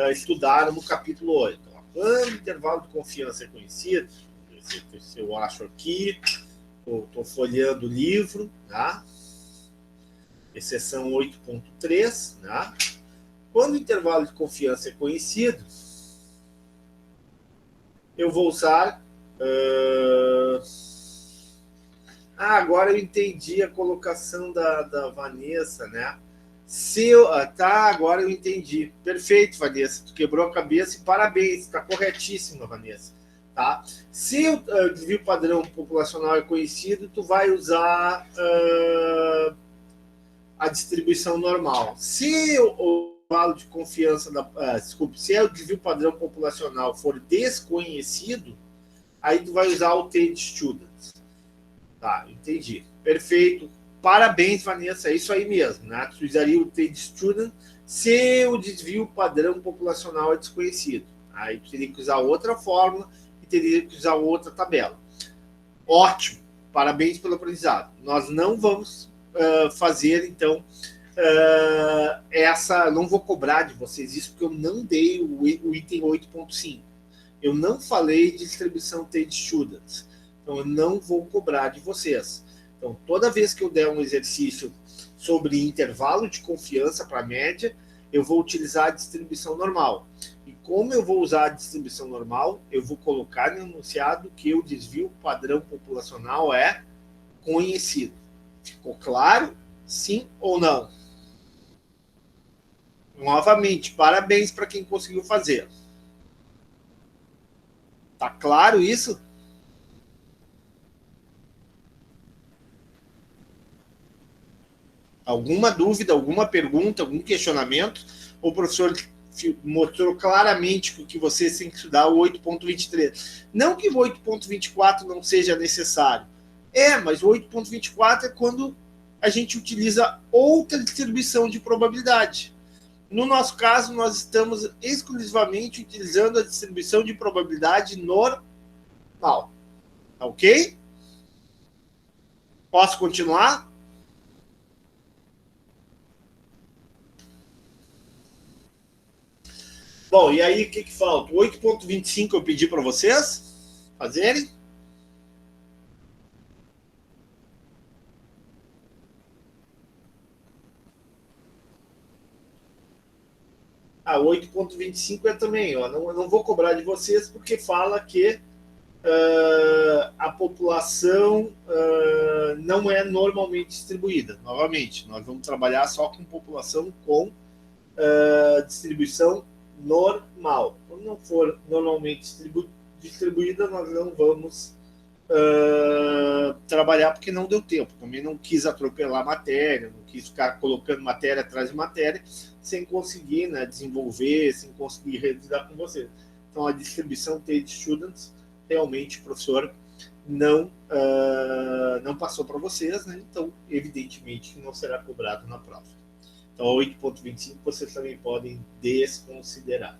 estudaram no capítulo 8. Quando o intervalo de confiança é conhecido, se eu acho aqui, estou folheando o livro, tá? Exceção 8.3, tá? Quando o intervalo de confiança é conhecido, eu vou usar... agora eu entendi a colocação da Vanessa, né? Agora eu entendi. Perfeito, Vanessa. Tu quebrou a cabeça e parabéns. Está corretíssima, Vanessa. Tá? Se o desvio padrão populacional é conhecido, tu vai usar a distribuição normal. Se o intervalo de confiança se o desvio padrão populacional for desconhecido, aí tu vai usar o TADE Students. Tá, entendi. Perfeito. Parabéns, Vanessa, é isso aí mesmo, né? Tu usaria o TADE Student se o desvio padrão populacional é desconhecido. Aí tu teria que usar outra fórmula e teria que usar outra tabela. Ótimo, parabéns pelo aprendizado. Nós não vamos fazer, então, não vou cobrar de vocês isso, porque eu não dei o item 8.5. Eu não falei de distribuição TADE Students. Então, eu não vou cobrar de vocês. Então, toda vez que eu der um exercício sobre intervalo de confiança para a média, eu vou utilizar a distribuição normal. E como eu vou usar a distribuição normal, eu vou colocar no enunciado que o desvio padrão populacional é conhecido. Ficou claro? Sim ou não? Novamente, parabéns para quem conseguiu fazer. Tá claro isso? Alguma dúvida, alguma pergunta, algum questionamento? O professor mostrou claramente que você tem que estudar o 8.23. Não que o 8.24 não seja necessário. Mas o 8.24 é quando a gente utiliza outra distribuição de probabilidade. No nosso caso, nós estamos exclusivamente utilizando a distribuição de probabilidade normal. Ok? Posso continuar? Bom, e aí o que falta? O 8.25 eu pedi para vocês fazerem. Ah, 8.25 é também, ó. Eu não vou cobrar de vocês porque fala que a população não é normalmente distribuída. Novamente, nós vamos trabalhar só com população com distribuição normal. Quando não for normalmente distribuída, nós não vamos trabalhar porque não deu tempo. Também não quis atropelar matéria, não quis ficar colocando matéria atrás de matéria sem conseguir, né, desenvolver, sem conseguir revisar com você. Então, a distribuição TADE Students, realmente o professor não passou para vocês, né? Então, evidentemente, não será cobrado na prova. Então, 8.25 vocês também podem desconsiderar.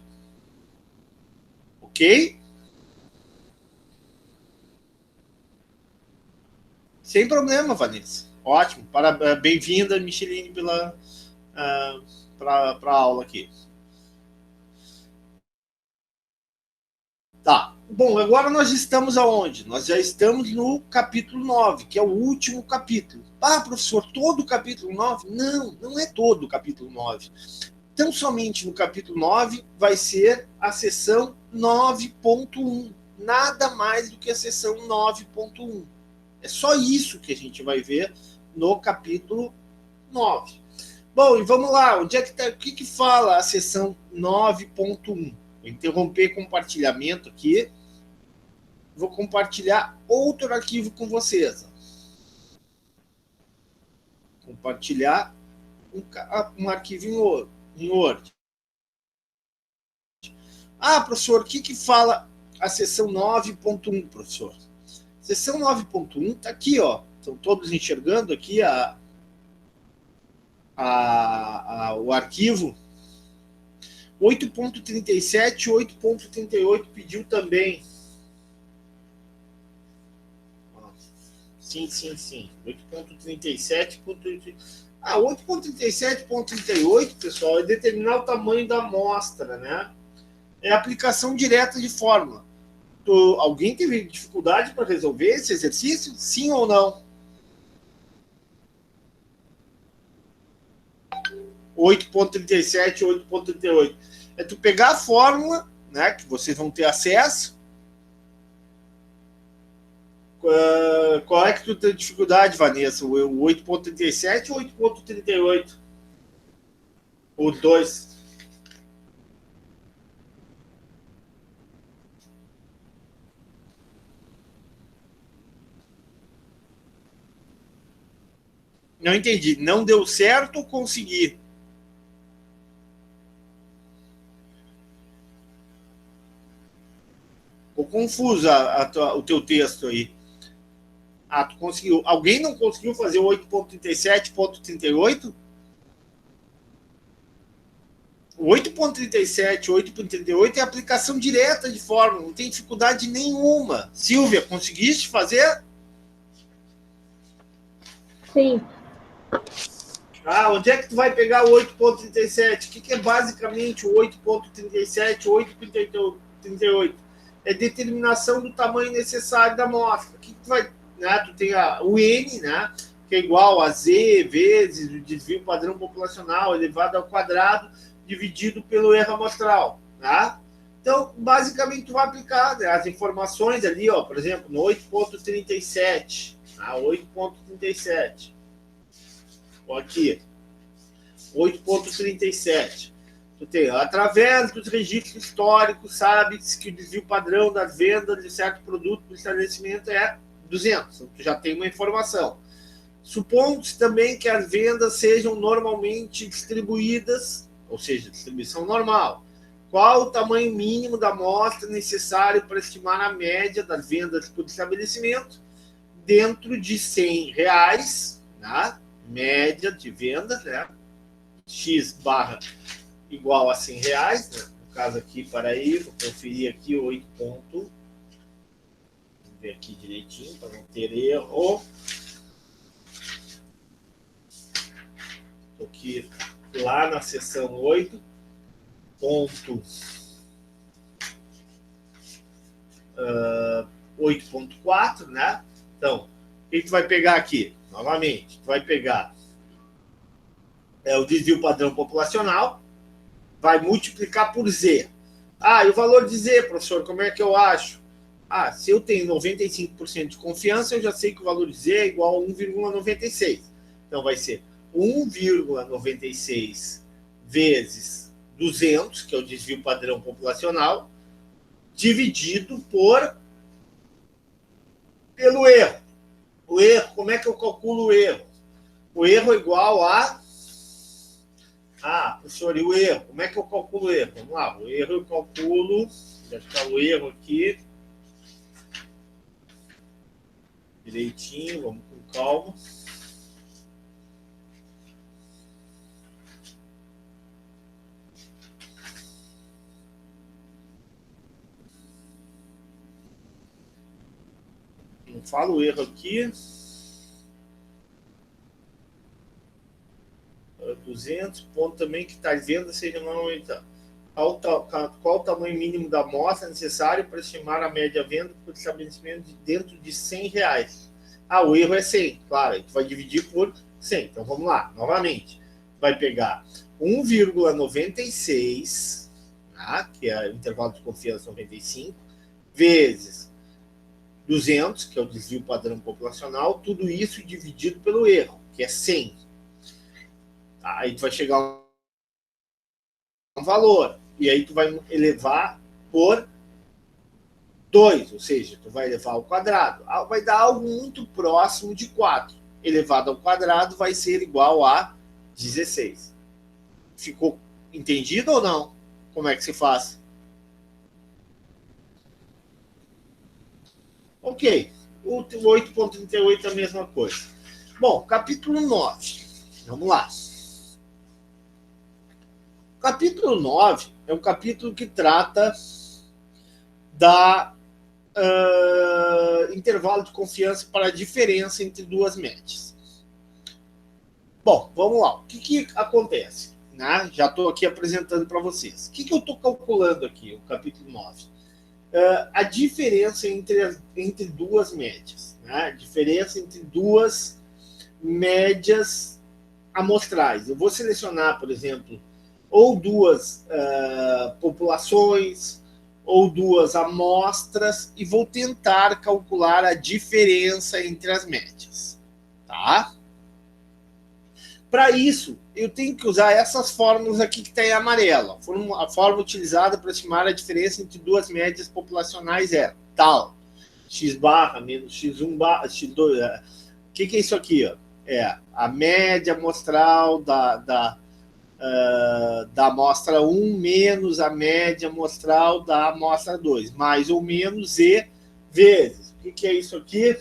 Ok? Sem problema, Vanessa. Ótimo. Bem-vinda, Micheline, para a aula aqui. Tá. Bom, agora nós estamos aonde? Nós já estamos no capítulo 9, que é o último capítulo. Ah, professor, todo o capítulo 9? Não, não é todo o capítulo 9. Então, somente no capítulo 9 vai ser a seção 9.1. Nada mais do que a seção 9.1. É só isso que a gente vai ver no capítulo 9. Bom, e vamos lá. Onde é que tá, o que fala a seção 9.1? Vou interromper o compartilhamento aqui. Vou compartilhar outro arquivo com vocês. Compartilhar um arquivo em Word. Ah, professor, o que fala a seção 9.1, professor? Seção 9.1 está aqui, ó. Estão todos enxergando aqui o arquivo. 8.37 e 8.38 pediu também. Sim. 8.37. 8.37.38, pessoal, é determinar o tamanho da amostra, né? É aplicação direta de fórmula. Alguém teve dificuldade para resolver esse exercício? Sim ou não? 8.37, 8.38. É tu pegar a fórmula, né, que vocês vão ter acesso. Qual é que tu tem dificuldade, Vanessa? O 8.37 ou 8.38? Os dois. Não entendi. Não deu certo ou consegui? Ficou confuso o teu texto aí. Ah, tu conseguiu. Alguém não conseguiu fazer o 8.37.38? O 8.37, 8.38 é aplicação direta de fórmula, não tem dificuldade nenhuma. Silvia, conseguiste fazer? Sim. Ah, onde é que tu vai pegar o 8.37? O que é basicamente o 8.37, 8.38? É determinação do tamanho necessário da amostra. O que tu vai... Né? Tu tem o N, né? Que é igual a Z vezes o desvio padrão populacional elevado ao quadrado dividido pelo erro amostral, tá? Então, basicamente, tu vai aplicar, né, as informações ali, ó, por exemplo, no 8.37, tá? 8.37. Aqui, 8.37. Tu tem, através dos registros históricos, sabe-se que o desvio padrão das vendas de certo produto do estabelecimento é 200. Então, tu já tem uma informação. Supondo-se também que as vendas sejam normalmente distribuídas, ou seja, distribuição normal. Qual o tamanho mínimo da amostra necessário para estimar a média das vendas por estabelecimento dentro de R$100, né? Média de vendas, né? X barra igual a R$100, né? No caso aqui, para aí, vou conferir aqui 8 pontos. Vou ver aqui direitinho para não ter erro. Estou aqui lá na seção 8.4, né? Então, o que tu vai pegar aqui? Novamente, tu vai pegar o desvio padrão populacional, vai multiplicar por Z. Ah, e o valor de Z, professor, como é que eu acho? Ah, se eu tenho 95% de confiança, eu já sei que o valor de Z é igual a 1,96. Então, vai ser 1,96 vezes 200, que é o desvio padrão populacional, dividido pelo erro. O erro, como é que eu calculo o erro? O erro é igual a... Ah, professor, e o erro? Como é que eu calculo o erro? Vamos lá, o erro eu calculo... Deve estar o erro aqui. Direitinho, vamos com calma. Não falo o erro aqui. 200, ponto também que tais vendas sejam normalmente. Qual o tamanho mínimo da amostra necessário para estimar a média venda por estabelecimento dentro de R$100? Ah, o erro é 100, claro, a gente vai dividir por 100. Então vamos lá, novamente. Vai pegar 1,96, tá? Que é o intervalo de confiança 95, vezes 200, que é o desvio padrão populacional, tudo isso dividido pelo erro, que é 100. Tá? Aí tu vai chegar a um valor, e aí tu vai elevar por 2, ou seja, tu vai elevar ao quadrado. Vai dar algo muito próximo de 4. Elevado ao quadrado vai ser igual a 16. Ficou entendido ou não? Como é que se faz? Ok. O 8.38 é a mesma coisa. Bom, capítulo 9. Vamos lá. O capítulo 9 é um capítulo que trata da intervalo de confiança para a diferença entre duas médias. Bom, vamos lá. O que acontece? Né? Já estou aqui apresentando para vocês. O que eu estou calculando aqui, o capítulo 9? A diferença entre duas médias. Né? A diferença entre duas médias amostrais. Eu vou selecionar, por exemplo, ou duas populações, ou duas amostras, e vou tentar calcular a diferença entre as médias. Tá? Para isso, eu tenho que usar essas fórmulas aqui que está em amarelo. A fórmula utilizada para estimar a diferença entre duas médias populacionais é tal, x barra menos x1 barra, x2... O que é isso aqui? Ó? É a média amostral da amostra 1 menos a média amostral da amostra 2, mais ou menos E vezes. O que é isso aqui?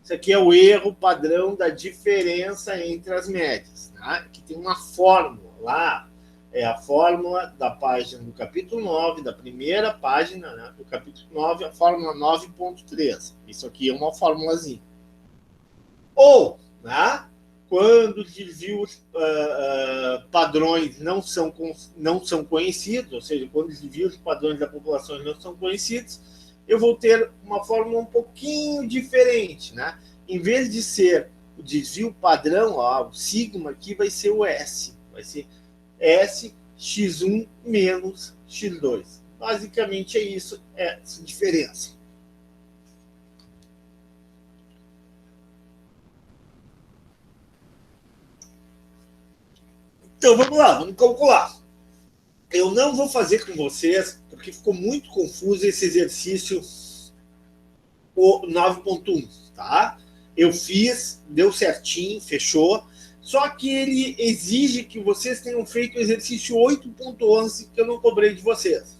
Isso aqui é o erro padrão da diferença entre as médias. Né? Aqui tem uma fórmula lá, é a fórmula da página do capítulo 9, da primeira página, né, do capítulo 9, a fórmula 9.3. Isso aqui é uma formulazinha. Ou, né, quando desvios padrões não são conhecidos, ou seja, quando os desvios padrões da população não são conhecidos, eu vou ter uma fórmula um pouquinho diferente, né? Em vez de ser o desvio padrão, ó, o sigma aqui vai ser o S. Vai ser S x1 menos x2. Basicamente é isso, é essa diferença. Então vamos lá, vamos calcular. Eu não vou fazer com vocês, porque ficou muito confuso esse exercício, o 9.1, tá? Eu fiz, deu certinho, fechou. Só que ele exige que vocês tenham feito o exercício 8.11, que eu não cobrei de vocês.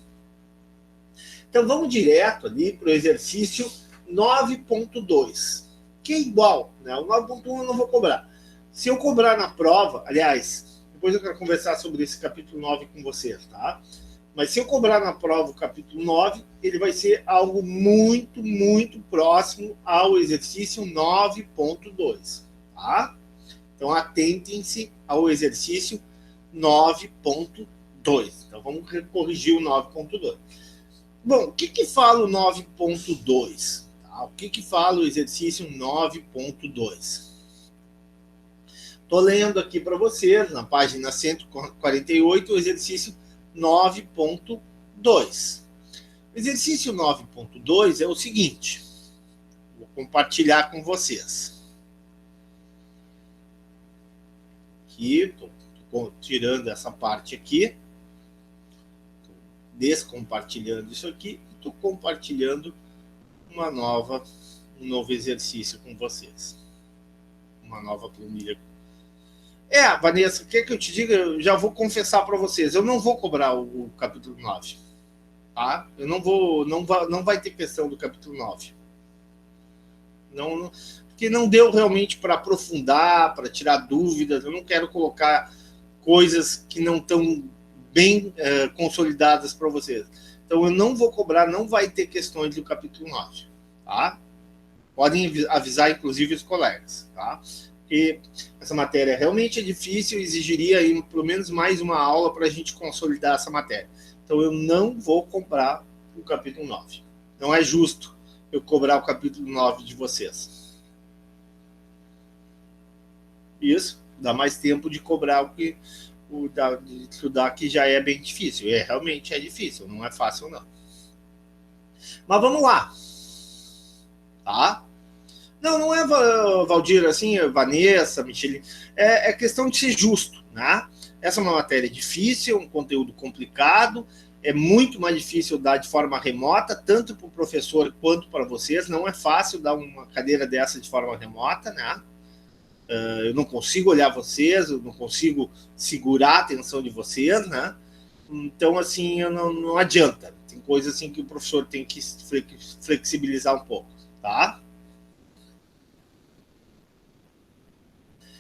Então vamos direto ali para o exercício 9.2, que é igual, né? O 9.1 eu não vou cobrar. Se eu cobrar na prova, aliás, depois eu quero conversar sobre esse capítulo 9 com vocês, tá? Mas se eu cobrar na prova o capítulo 9, ele vai ser algo muito, muito próximo ao exercício 9.2, tá? Então, atentem-se ao exercício 9.2. Então, vamos corrigir o 9.2. Bom, o que fala o 9.2? Tá? O que fala o exercício 9.2? Estou lendo aqui para vocês, na página 148, o exercício 9.2. O exercício 9.2 é o seguinte. Vou compartilhar com vocês. Aqui, estou tirando essa parte aqui. Estou descompartilhando isso aqui. Estou compartilhando um novo exercício com vocês. Uma nova planilha. Vanessa, o que eu te diga? Eu já vou confessar para vocês. Eu não vou cobrar o capítulo 9. Tá? Eu não vai ter questão do capítulo 9. Não, porque não deu realmente para aprofundar, para tirar dúvidas. Eu não quero colocar coisas que não estão bem consolidadas para vocês. Então, eu não vou cobrar, não vai ter questões do capítulo 9. Tá? Podem avisar, inclusive, os colegas. Tá? Porque essa matéria realmente é difícil e exigiria aí, pelo menos mais uma aula para a gente consolidar essa matéria. Então, eu não vou cobrar o capítulo 9. Não é justo eu cobrar o capítulo 9 de vocês. Isso, dá mais tempo de cobrar de estudar, que já é bem difícil. Realmente é difícil, não é fácil, não. Mas vamos lá. Tá? Não é, Valdir, assim, Vanessa, Michele. É questão de ser justo, né? Essa é uma matéria difícil, um conteúdo complicado, é muito mais difícil dar de forma remota, tanto para o professor quanto para vocês. Não é fácil dar uma cadeira dessa de forma remota, né? Eu não consigo olhar vocês, eu não consigo segurar a atenção de vocês, né? Então, assim, não adianta. Tem coisas assim que o professor tem que flexibilizar um pouco, tá?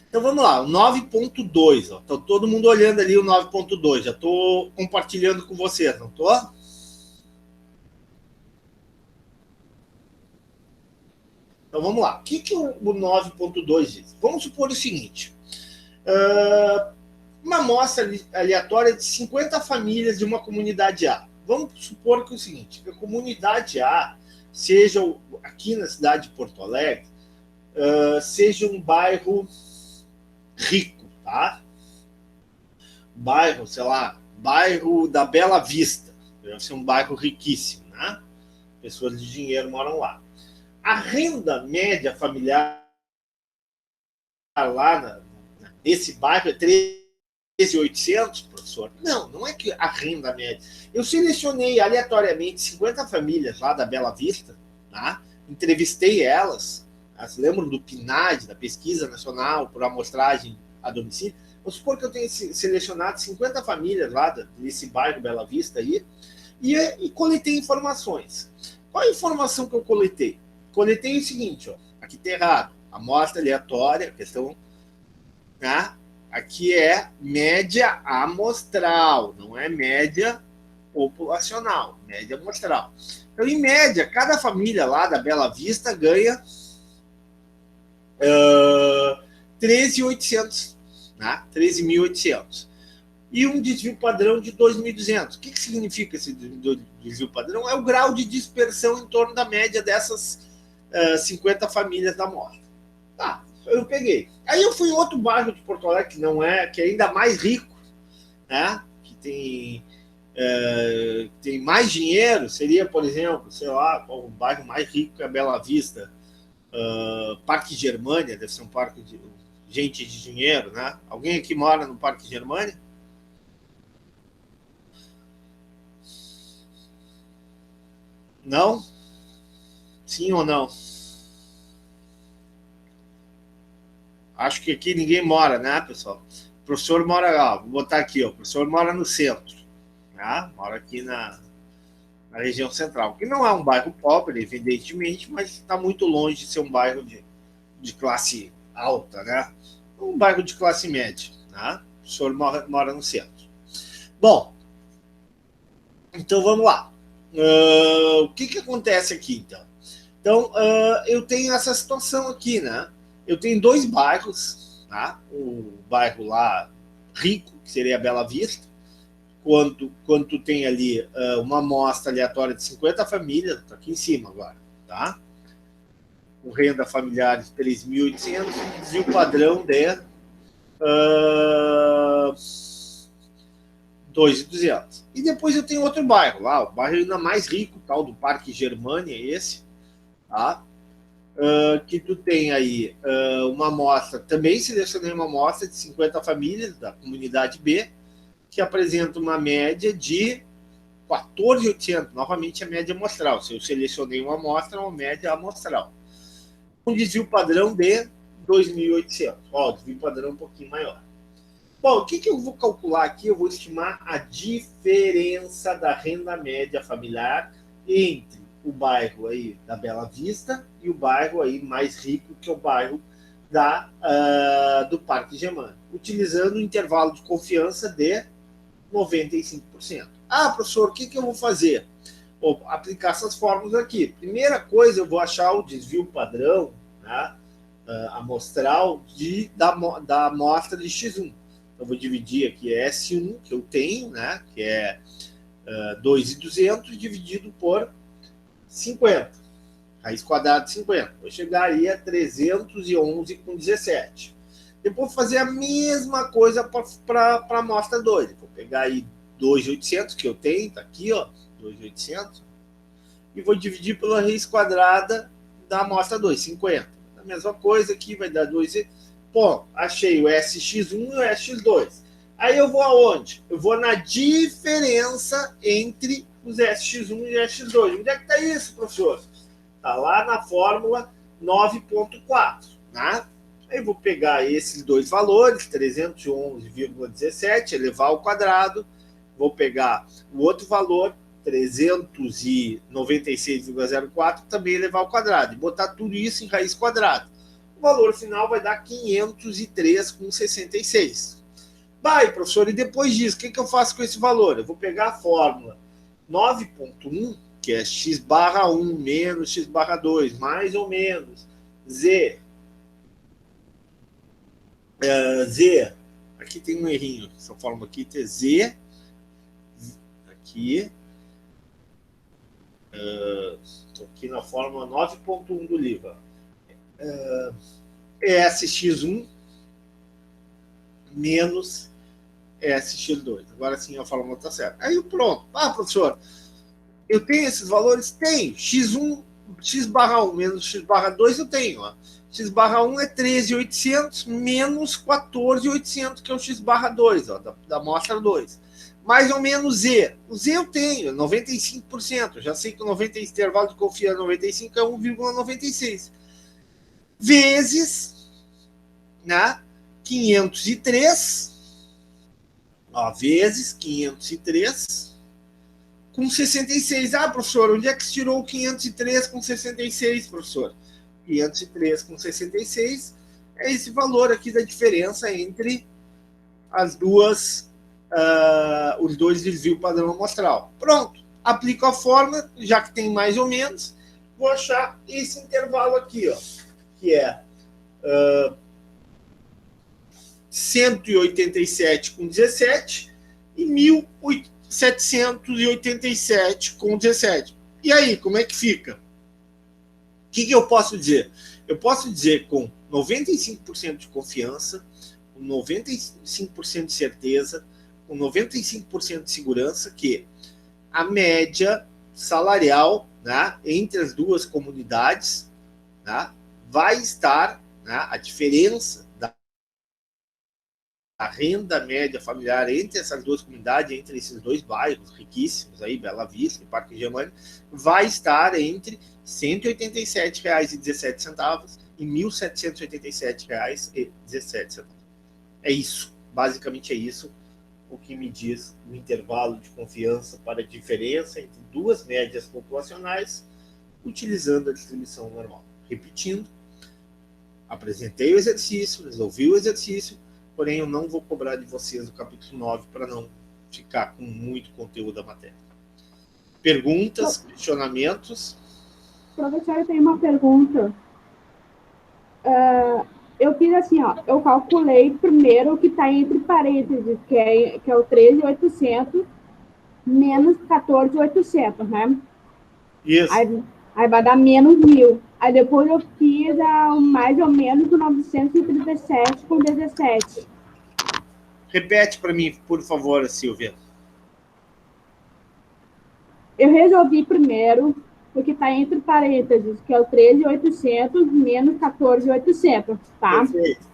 Então, vamos lá, o 9.2. Está todo mundo olhando ali o 9.2. Já estou compartilhando com vocês, não estou? Então, vamos lá. O que o 9.2 diz? Vamos supor o seguinte. Uma amostra aleatória de 50 famílias de uma comunidade A. Vamos supor que é o seguinte, que a comunidade A seja, aqui na cidade de Porto Alegre, seja um bairro rico, tá? Bairro, sei lá, bairro da Bela Vista. Deve ser um bairro riquíssimo, né? Pessoas de dinheiro moram lá. A renda média familiar lá nesse bairro é 13.800, professor? Não é que a renda média. Eu selecionei aleatoriamente 50 famílias lá da Bela Vista, tá? Entrevistei elas. Lembram do PNAD, da Pesquisa Nacional por Amostragem a domicílio. Vamos supor que eu tenho selecionado 50 famílias lá desse bairro Bela Vista aí e coletei informações. Qual a informação que eu coletei? Coletei o seguinte, ó, aqui está errado, amostra aleatória, questão, né? Aqui é média amostral, não é média populacional, média amostral. Então, em média, cada família lá da Bela Vista ganha 13.800, né? 13.800. E um desvio padrão de 2.200. O que significa esse desvio padrão? É o grau de dispersão em torno da média dessas 50 famílias da amostra. Tá, eu peguei. Aí eu fui em outro bairro de Porto Alegre, que é ainda mais rico, né? Que tem mais dinheiro, seria, por exemplo, sei lá, o bairro mais rico que é a Bela Vista, Parque Germânia, deve ser um parque de gente de dinheiro, né? Alguém aqui mora no Parque Germânia? Não? Sim ou não? Acho que aqui ninguém mora, né, pessoal? O professor mora lá, vou botar aqui, ó, o professor mora no centro, né? Mora aqui na região central, que não é um bairro pobre, evidentemente, mas está muito longe de ser um bairro de classe alta, né? Um bairro de classe média, né? O professor mora no centro. Bom, então vamos lá. O que acontece aqui, então? Então, eu tenho essa situação aqui, né? Eu tenho dois bairros, tá? O bairro lá rico, que seria a Bela Vista, quando tu tem ali uma amostra aleatória de 50 famílias, está aqui em cima agora, tá? Com renda familiar de 3.800, desvio padrão de 2.200. E depois eu tenho outro bairro lá, o bairro ainda mais rico, tal, do Parque Germânia, esse, tá? Que tu tem aí uma amostra, também selecionei uma amostra de 50 famílias da comunidade B, que apresenta uma média de 14.800, novamente a média amostral. Se eu selecionei uma amostra, uma média amostral. Um desvio padrão de 2.800. Ó, o desvio padrão um pouquinho maior. Bom, o que eu vou calcular aqui? Eu vou estimar a diferença da renda média familiar entre o bairro aí da Bela Vista e o bairro aí mais rico, que é o bairro do Parque Germânia, utilizando o intervalo de confiança de 95%. Ah, professor, o que eu vou fazer? Vou aplicar essas fórmulas aqui. Primeira coisa, eu vou achar o desvio padrão, né, amostral da amostra de X1. Então, vou dividir aqui S1, que eu tenho, né, que é 2.200, dividido por 50. Raiz quadrada de 50. Vou chegar aí a 311,17. Depois vou fazer a mesma coisa para a amostra 2. Vou pegar aí 2.800 que eu tenho, está aqui, ó, 2.800, e vou dividir pela raiz quadrada da amostra 2, 50. A mesma coisa aqui, vai dar 2. Bom, achei o SX1 e o SX2. Aí eu vou aonde? Eu vou na diferença entre os SX1 e SX2. Onde é que está isso, professor? Está lá na fórmula 9.4, né? Aí eu vou pegar esses dois valores, 311,17, elevar ao quadrado. Vou pegar o outro valor, 396,04, também elevar ao quadrado. E botar tudo isso em raiz quadrada. O valor final vai dar 503,66. Vai, professor, e depois disso, o que eu faço com esse valor? Eu vou pegar a fórmula 9.1, que é x barra 1 menos x barra 2, mais ou menos z. Z, aqui tem um errinho, essa fórmula aqui tem z, aqui, estou aqui na fórmula 9.1 do livro. SX1 menos SX2. Agora sim a fórmula está certa. Aí pronto. Ah, professor, eu tenho esses valores? Tenho. X1, x barra 1 menos x barra 2 eu tenho. Ó. X barra 1 é 13.800 menos 14.800, que é o x barra 2, ó, da amostra 2. Mais ou menos Z. O Z eu tenho, 95%. Já sei que o intervalo de confiança 95 é 1,96. Vezes, né, 503, ó, vezes 503 com 66. Ah, professor, onde é que se tirou o 503 com 66, professor? 503 com 66 é esse valor aqui da diferença entre as duas, os dois desvios padrão amostral. Pronto, aplico a fórmula, já que tem mais ou menos, vou achar esse intervalo aqui, ó, que é 187 com 17 e 1.787 com 17. E aí, como é que fica? O que eu posso dizer? Eu posso dizer com 95% de confiança, com 95% de certeza, com 95% de segurança, que a média salarial, né, entre as duas comunidades, né, vai estar, né, a diferença da renda média familiar entre essas duas comunidades, entre esses dois bairros riquíssimos, aí, Bela Vista e Parque Germânico, vai estar entre R$ 187,17 e R$ 1.787,17. É isso, basicamente é isso o que me diz o intervalo de confiança para a diferença entre duas médias populacionais utilizando a distribuição normal. Repetindo, apresentei o exercício, resolvi o exercício, porém eu não vou cobrar de vocês o capítulo 9 para não ficar com muito conteúdo da matéria. Perguntas, questionamentos? Professor, eu tenho uma pergunta. Eu fiz assim, ó, eu calculei primeiro o que está entre parênteses, que é o 13.800 menos 14.800, né? Isso. Aí vai dar menos 1.000. Aí depois eu fiz mais ou menos o 937 com 17. Repete para mim, por favor, Silvia. Eu resolvi primeiro o que está entre parênteses, que é o 13.800 menos 14.800, tá? Perfeito.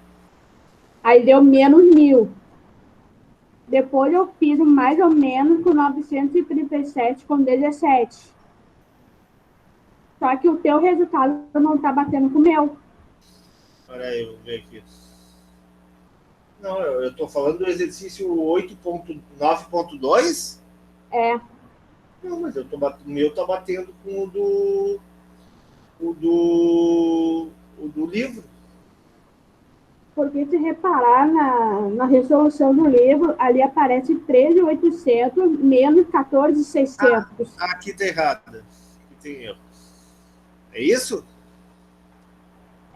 Aí deu menos 1.000. Depois eu fiz mais ou menos com 937 com 17. Só que o teu resultado não está batendo com o meu. Espera aí, eu vou ver aqui. Não, eu estou falando do exercício 8.9.2? É. Não, mas o meu está batendo com o do livro. Porque se reparar na resolução do livro, ali aparece 13.800 menos 14.600. Aqui está errado. Aqui tem erro. É isso?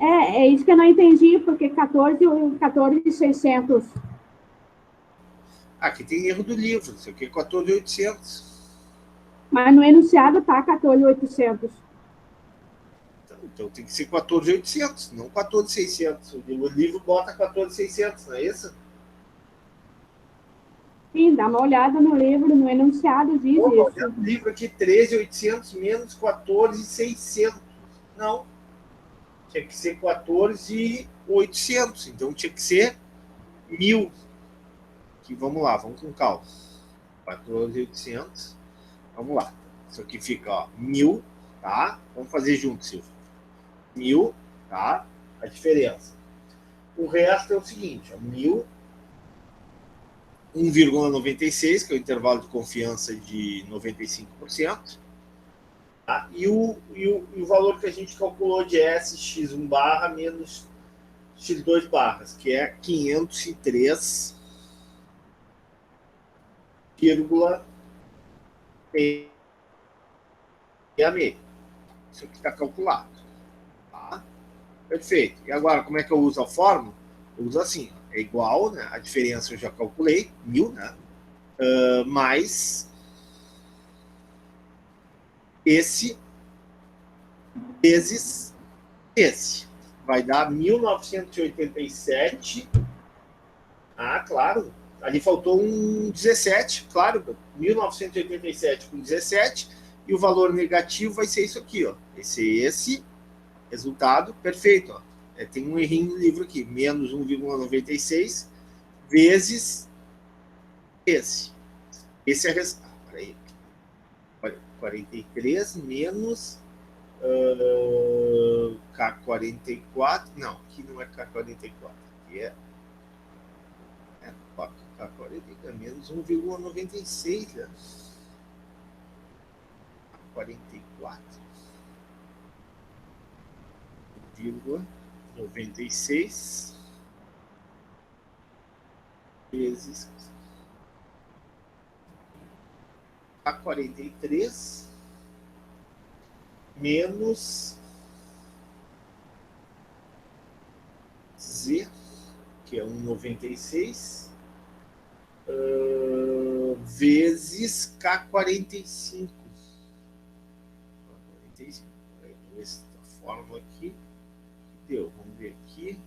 É isso que eu não entendi, porque 14.600. Aqui tem erro do livro. Isso aqui é 14.800. Mas no enunciado tá 14.800. Então tem que ser 14.800, não 14.600. O livro bota 14.600, não é isso? Sim, dá uma olhada no livro, no enunciado diz isso. Olha o livro aqui, 13.800 menos 14.600. Não. Tinha que ser 14.800. Então tinha que ser 1.000. Aqui, vamos lá, vamos com calma. 14.800. Vamos lá. Isso aqui fica, ó, 1.000, tá? Vamos fazer junto, Silvio. 1.000, tá? A diferença. O resto é o seguinte, ó, 1.000, 1,96, que é o intervalo de confiança de 95%, tá? E o valor que a gente calculou de SX1 barra menos X2 barras, que é 503,6. Isso aqui está calculado. Tá? Perfeito. E agora, como é que eu uso a fórmula? Eu uso assim, é igual, né? A diferença eu já calculei, 1.000, né? Mais esse vezes esse. Vai dar 1.987. Ah, claro. Ali faltou um 17, claro. 1.987 com 17. E o valor negativo vai ser isso aqui, ó. Esse resultado, perfeito, ó. Tem um errinho no livro aqui, menos 1,96 vezes esse. Esse é a resposta. Peraí. 43 menos K44. Não, aqui não é K44. Aqui é K40 menos 1,96, né? 44. 1,96 vezes K43 menos Z, que é 1,96, vezes K45. Vamos ver essa fórmula aqui. Deu, vamos ver aqui.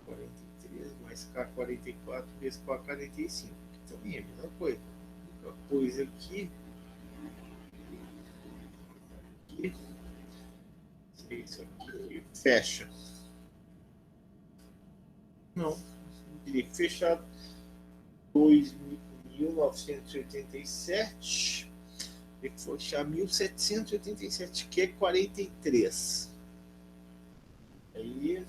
K43 mais K44 vezes K45. Também é a mesma coisa. Outra coisa aqui. Isso aqui fecha. Não teria que fechar 2.987. Teria que fechar 1.787, que é 43. Aí.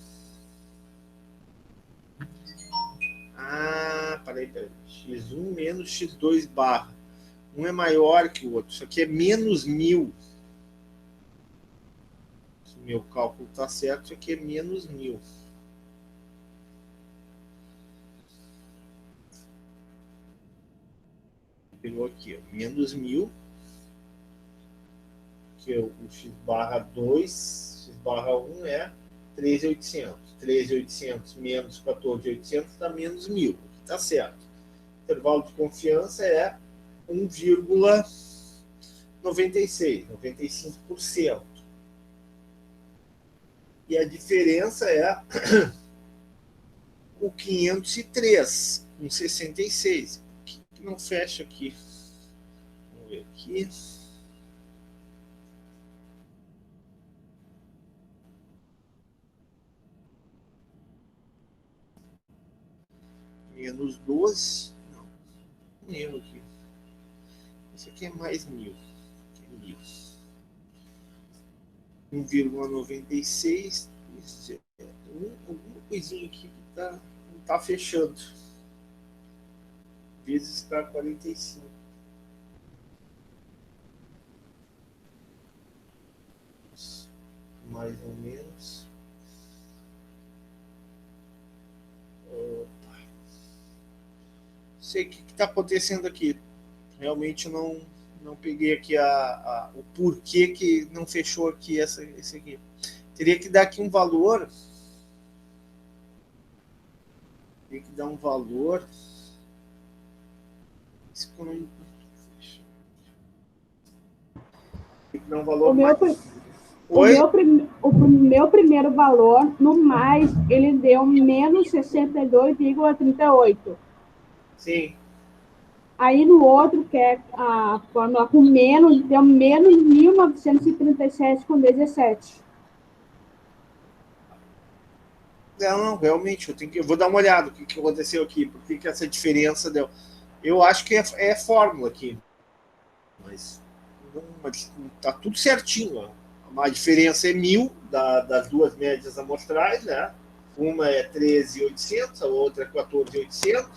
Peraí. X1 menos X2 barra. Um é maior que o outro. Isso aqui é menos 1.000. Se o meu cálculo está certo, isso aqui é menos 1.000. Pegou aqui, ó, menos 1.000, que é o x barra 2, x barra 1 é 13.800. 13.800 menos 14.800 dá menos 1.000. Está certo. O intervalo de confiança é 1,96, 95%. E a diferença é o 503, com 66. Que não fecha aqui. Vamos ver aqui. Menos 12. Não. Erro aqui. Esse aqui é mais 1.000. 1,96. Alguma coisinha aqui que não está fechando. Vezes K45. Mais ou menos. Opa. Sei o que está acontecendo aqui. Realmente não peguei aqui o porquê que não fechou aqui esse aqui. Teria que dar aqui um valor. Teria que dar um valor. Tem que dar um valor o meu primeiro valor, no mais, ele deu menos 62,38. Sim. Aí no outro, que é a fórmula com menos, deu menos 1.937,17. Não, realmente, eu vou dar uma olhada o que aconteceu aqui, por que essa diferença deu. Eu acho que é fórmula aqui, mas tá tudo certinho. Ó. A diferença é 1.000 das duas médias amostrais, né? Uma é 13.800, a outra é 14.800.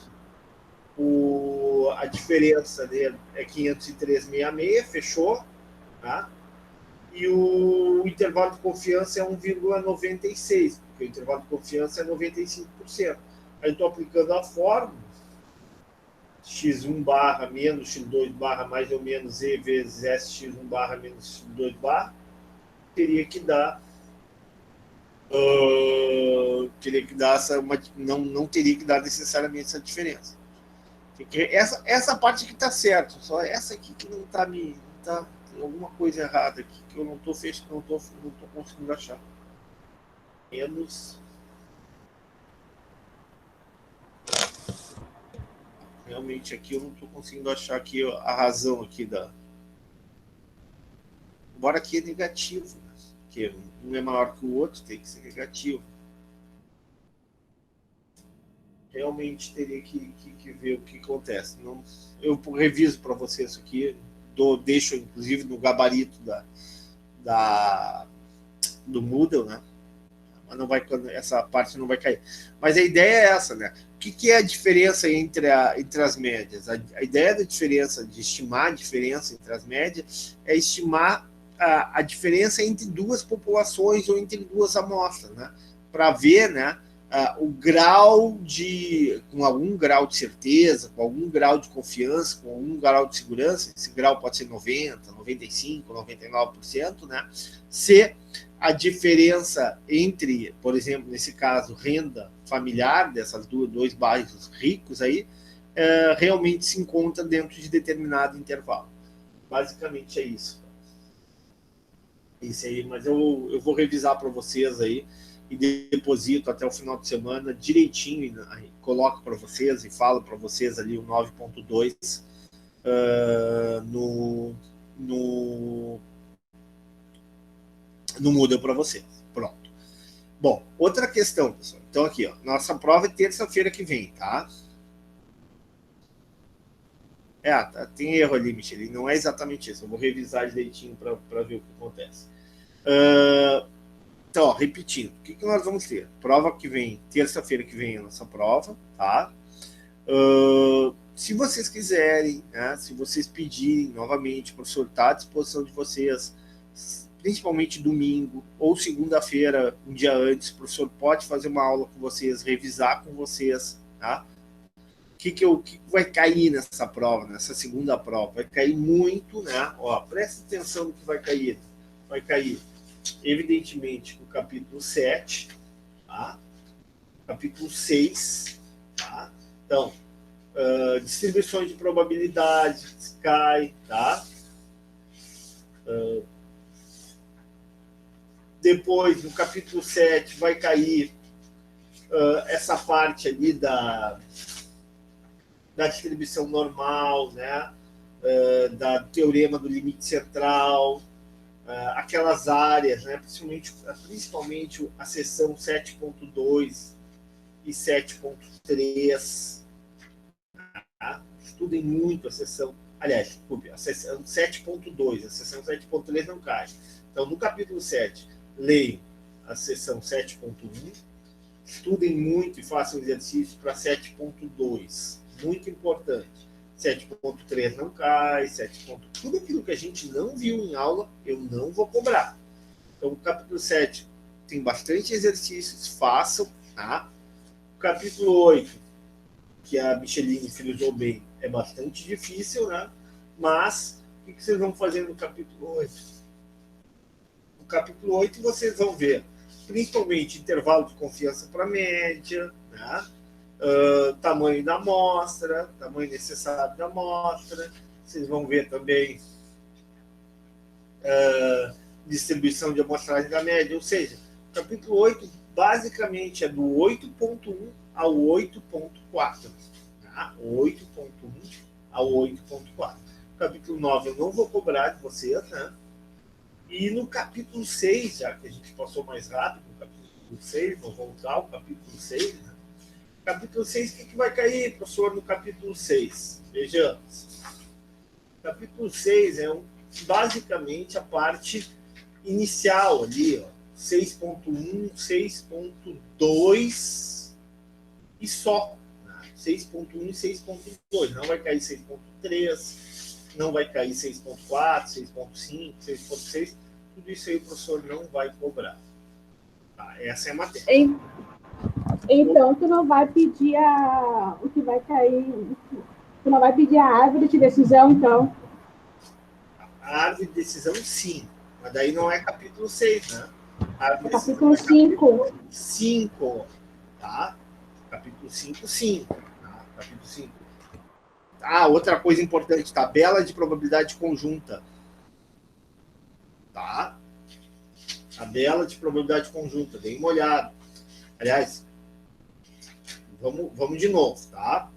A diferença dele é 503,66, fechou, tá? E o intervalo de confiança é 1,96, porque o intervalo de confiança é 95%. Aí estou aplicando a fórmula, x1 barra menos x2 barra mais ou menos e vezes sx1 barra menos x2 barra, teria que dar não teria que dar necessariamente essa diferença. Essa parte aqui está certo, só essa aqui que não está tem alguma coisa errada aqui que eu não estou fechando, não tô conseguindo achar. Menos. Realmente aqui eu não estou conseguindo achar aqui a razão aqui embora aqui é negativo, né? Porque um é maior que o outro, tem que ser negativo. Realmente teria que ver o que acontece. Não, eu reviso para você isso aqui, deixo inclusive no gabarito do Moodle, né? essa parte não vai cair. Mas a ideia é essa, né? O que é a diferença entre as médias? A ideia da diferença, de estimar a diferença entre as médias, é estimar a diferença entre duas populações ou entre duas amostras, né? Para ver, né, o grau com algum grau de certeza, com algum grau de confiança, com algum grau de segurança, esse grau pode ser 90%, 95%, 99%, né? Se a diferença entre, por exemplo, nesse caso, renda familiar, dessas dois bairros ricos aí, realmente se encontra dentro de determinado intervalo. Basicamente é isso. Isso aí, mas eu vou revisar para vocês aí e deposito até o final de semana direitinho, coloco para vocês e falo para vocês ali o 9.2 no Moodle para vocês. Pronto. Bom, outra questão, pessoal. Então aqui, ó, nossa prova é terça-feira que vem, tá? Tem erro ali, Michele. Não é exatamente isso. Eu vou revisar direitinho para ver o que acontece. Então, ó, repetindo, o que nós vamos ter? Prova que vem, terça-feira que vem a nossa prova, tá? Se vocês quiserem, né, se vocês pedirem novamente, o professor está à disposição de vocês, principalmente domingo ou segunda-feira, um dia antes, o professor pode fazer uma aula com vocês, revisar com vocês, tá? O que vai cair nessa prova, nessa segunda prova? Vai cair muito, né? Ó, presta atenção no que vai cair. Vai cair, evidentemente, o capítulo 7, tá? Capítulo 6, tá? Então, distribuições de probabilidades cai, tá? Depois, no capítulo 7, vai cair essa parte ali da distribuição normal, né? Da teorema do limite central, aquelas áreas, né? Principalmente a seção 7.2 e 7.3. Tá? Estudem muito a seção, aliás, desculpe, a seção 7.2, a seção 7.3 não cai. Então, no capítulo 7, leiam a seção 7.1, estudem muito e façam exercício para 7.2, muito importante. 7.3 não cai, tudo aquilo que a gente não viu em aula, eu não vou cobrar. Então, o capítulo 7 tem bastante exercícios, façam, tá? O capítulo 8, que a Micheline frisou bem, é bastante difícil, né? Mas, o que vocês vão fazer no capítulo 8? No capítulo 8, vocês vão ver, principalmente, intervalo de confiança para média, né? Tamanho da amostra, tamanho necessário da amostra. Vocês vão ver também distribuição de amostragem da média. Ou seja, o capítulo 8 basicamente é do 8.1 ao 8.4. Tá? 8.1 ao 8.4. Capítulo 9 eu não vou cobrar de vocês, né? E no capítulo 6, já que a gente passou mais rápido, no capítulo 6, vou voltar ao capítulo 6, né? Capítulo 6, o que vai cair, professor, no capítulo 6? Vejamos. Capítulo 6 é basicamente a parte inicial ali, ó, 6.1, 6.2 e só. Né? 6.1 e 6.2. Não vai cair 6.3, não vai cair 6.4, 6.5, 6.6. Tudo isso aí o professor não vai cobrar. Tá? Essa é a matéria. Então, tu não vai pedir o que vai cair, tu não vai pedir a árvore de decisão, então? A árvore de decisão, sim. Mas daí não é capítulo 6, né? É capítulo 5. 5, tá? Capítulo 5, sim. Tá? Capítulo 5. Outra coisa importante, tabela de probabilidade conjunta. Tá? Tabela de probabilidade conjunta, dei uma olhada. Aliás, vamos de novo, tá?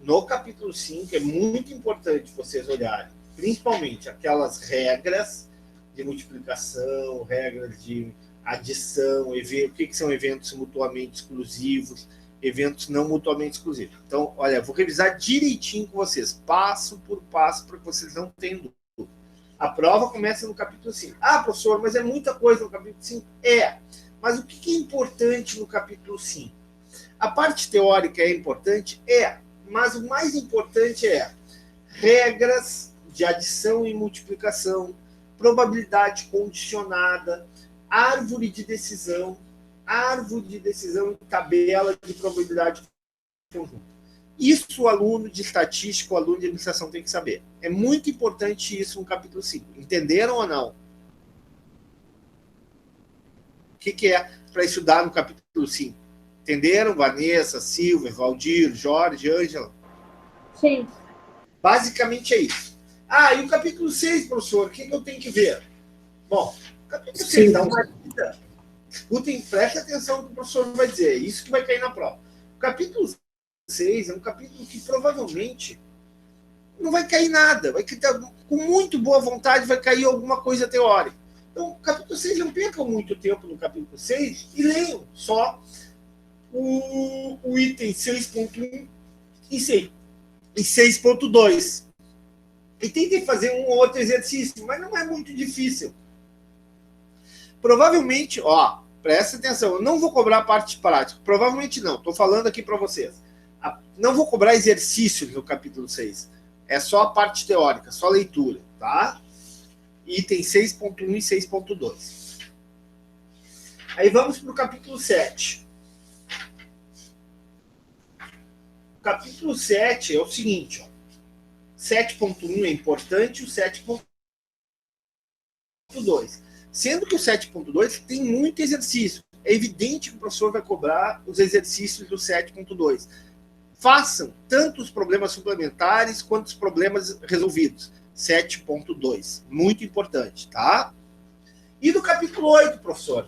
No capítulo 5 é muito importante vocês olharem, principalmente aquelas regras de multiplicação, regras de adição, o que são eventos mutuamente exclusivos, eventos não mutuamente exclusivos. Então, olha, vou revisar direitinho com vocês, passo por passo, para que vocês não tenham dúvida. A prova começa no capítulo 5. Professor, mas é muita coisa no capítulo 5? Mas o que é importante no capítulo 5? A parte teórica é importante? Mas o mais importante é regras de adição e multiplicação, probabilidade condicionada, árvore de decisão e tabela de probabilidade conjunta. Isso o aluno de estatística, o aluno de administração tem que saber. É muito importante isso no capítulo 5. Entenderam ou não? O que é para estudar no capítulo 5? Entenderam? Vanessa, Silvia, Valdir, Jorge, Ângela? Sim. Basicamente é isso. E o capítulo 6, professor, o que eu tenho que ver? Bom, o capítulo 6 dá uma lida. Escutem, prestem atenção no que o professor vai dizer. É isso que vai cair na prova. O capítulo 6 é um capítulo que provavelmente não vai cair nada. Vai cair, com muito boa vontade, vai cair alguma coisa teórica. Então, o capítulo 6, não percam muito tempo no capítulo 6 e leiam só o item 6.1 e 6.2. E tentem fazer um ou outro exercício, mas não é muito difícil. Provavelmente, presta atenção, eu não vou cobrar a parte prática. Provavelmente não, estou falando aqui para vocês. Não vou cobrar exercícios no capítulo 6. É só a parte teórica, só leitura, tá? Item 6.1 e 6.2. Aí vamos para o capítulo 7. O capítulo 7 é o seguinte, 7.1 é importante, o 7.2. Sendo que o 7.2 tem muito exercício. É evidente que o professor vai cobrar os exercícios do 7.2. Façam tanto os problemas suplementares quanto os problemas resolvidos. 7.2. Muito importante, tá? E do capítulo 8, professor?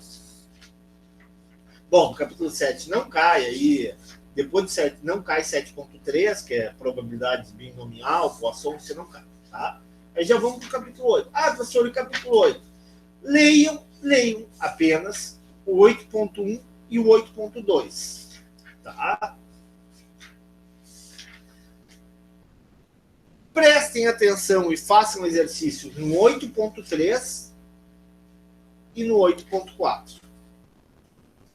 Bom, no capítulo 7 não cai aí. Depois do 7 não cai 7.3, que é probabilidade binomial, Poisson, você não cai, tá? Aí já vamos para o capítulo 8. Professor, e capítulo 8? Leiam apenas o 8.1 e o 8.2, tá? Prestem atenção e façam exercício no 8.3 e no 8.4,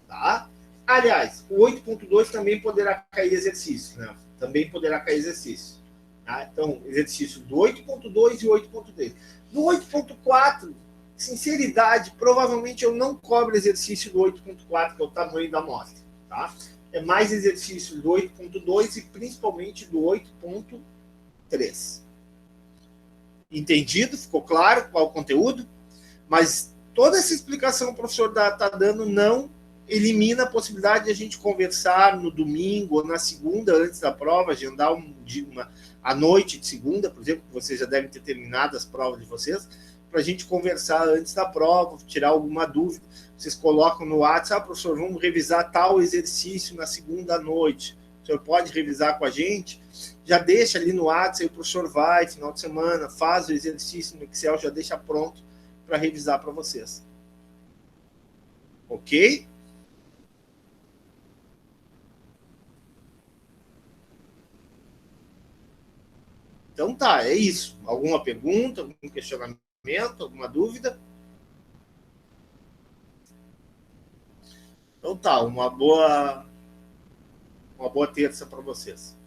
tá? Aliás, o 8.2 também poderá cair exercício, né? Também poderá cair exercício. Tá? Então, exercício do 8.2 e 8.3. No 8.4, sinceridade, provavelmente eu não cobro exercício do 8.4, que é o tamanho da amostra. Tá? É mais exercício do 8.2 e principalmente do 8.3. Entendido? Ficou claro qual o conteúdo? Mas toda essa explicação que o professor está dando não elimina a possibilidade de a gente conversar no domingo ou na segunda, antes da prova, agendar a noite de segunda, por exemplo, que vocês já devem ter terminado as provas de vocês, para a gente conversar antes da prova, tirar alguma dúvida. Vocês colocam no WhatsApp, professor, vamos revisar tal exercício na segunda noite. O senhor pode revisar com a gente? Já deixa ali no WhatsApp, aí o professor vai, final de semana, faz o exercício no Excel, já deixa pronto para revisar para vocês. Ok? Então tá, é isso. Alguma pergunta, algum questionamento, alguma dúvida? Então tá, uma boa terça para vocês.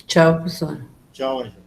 Tchau, professor. Tchau, Ângela.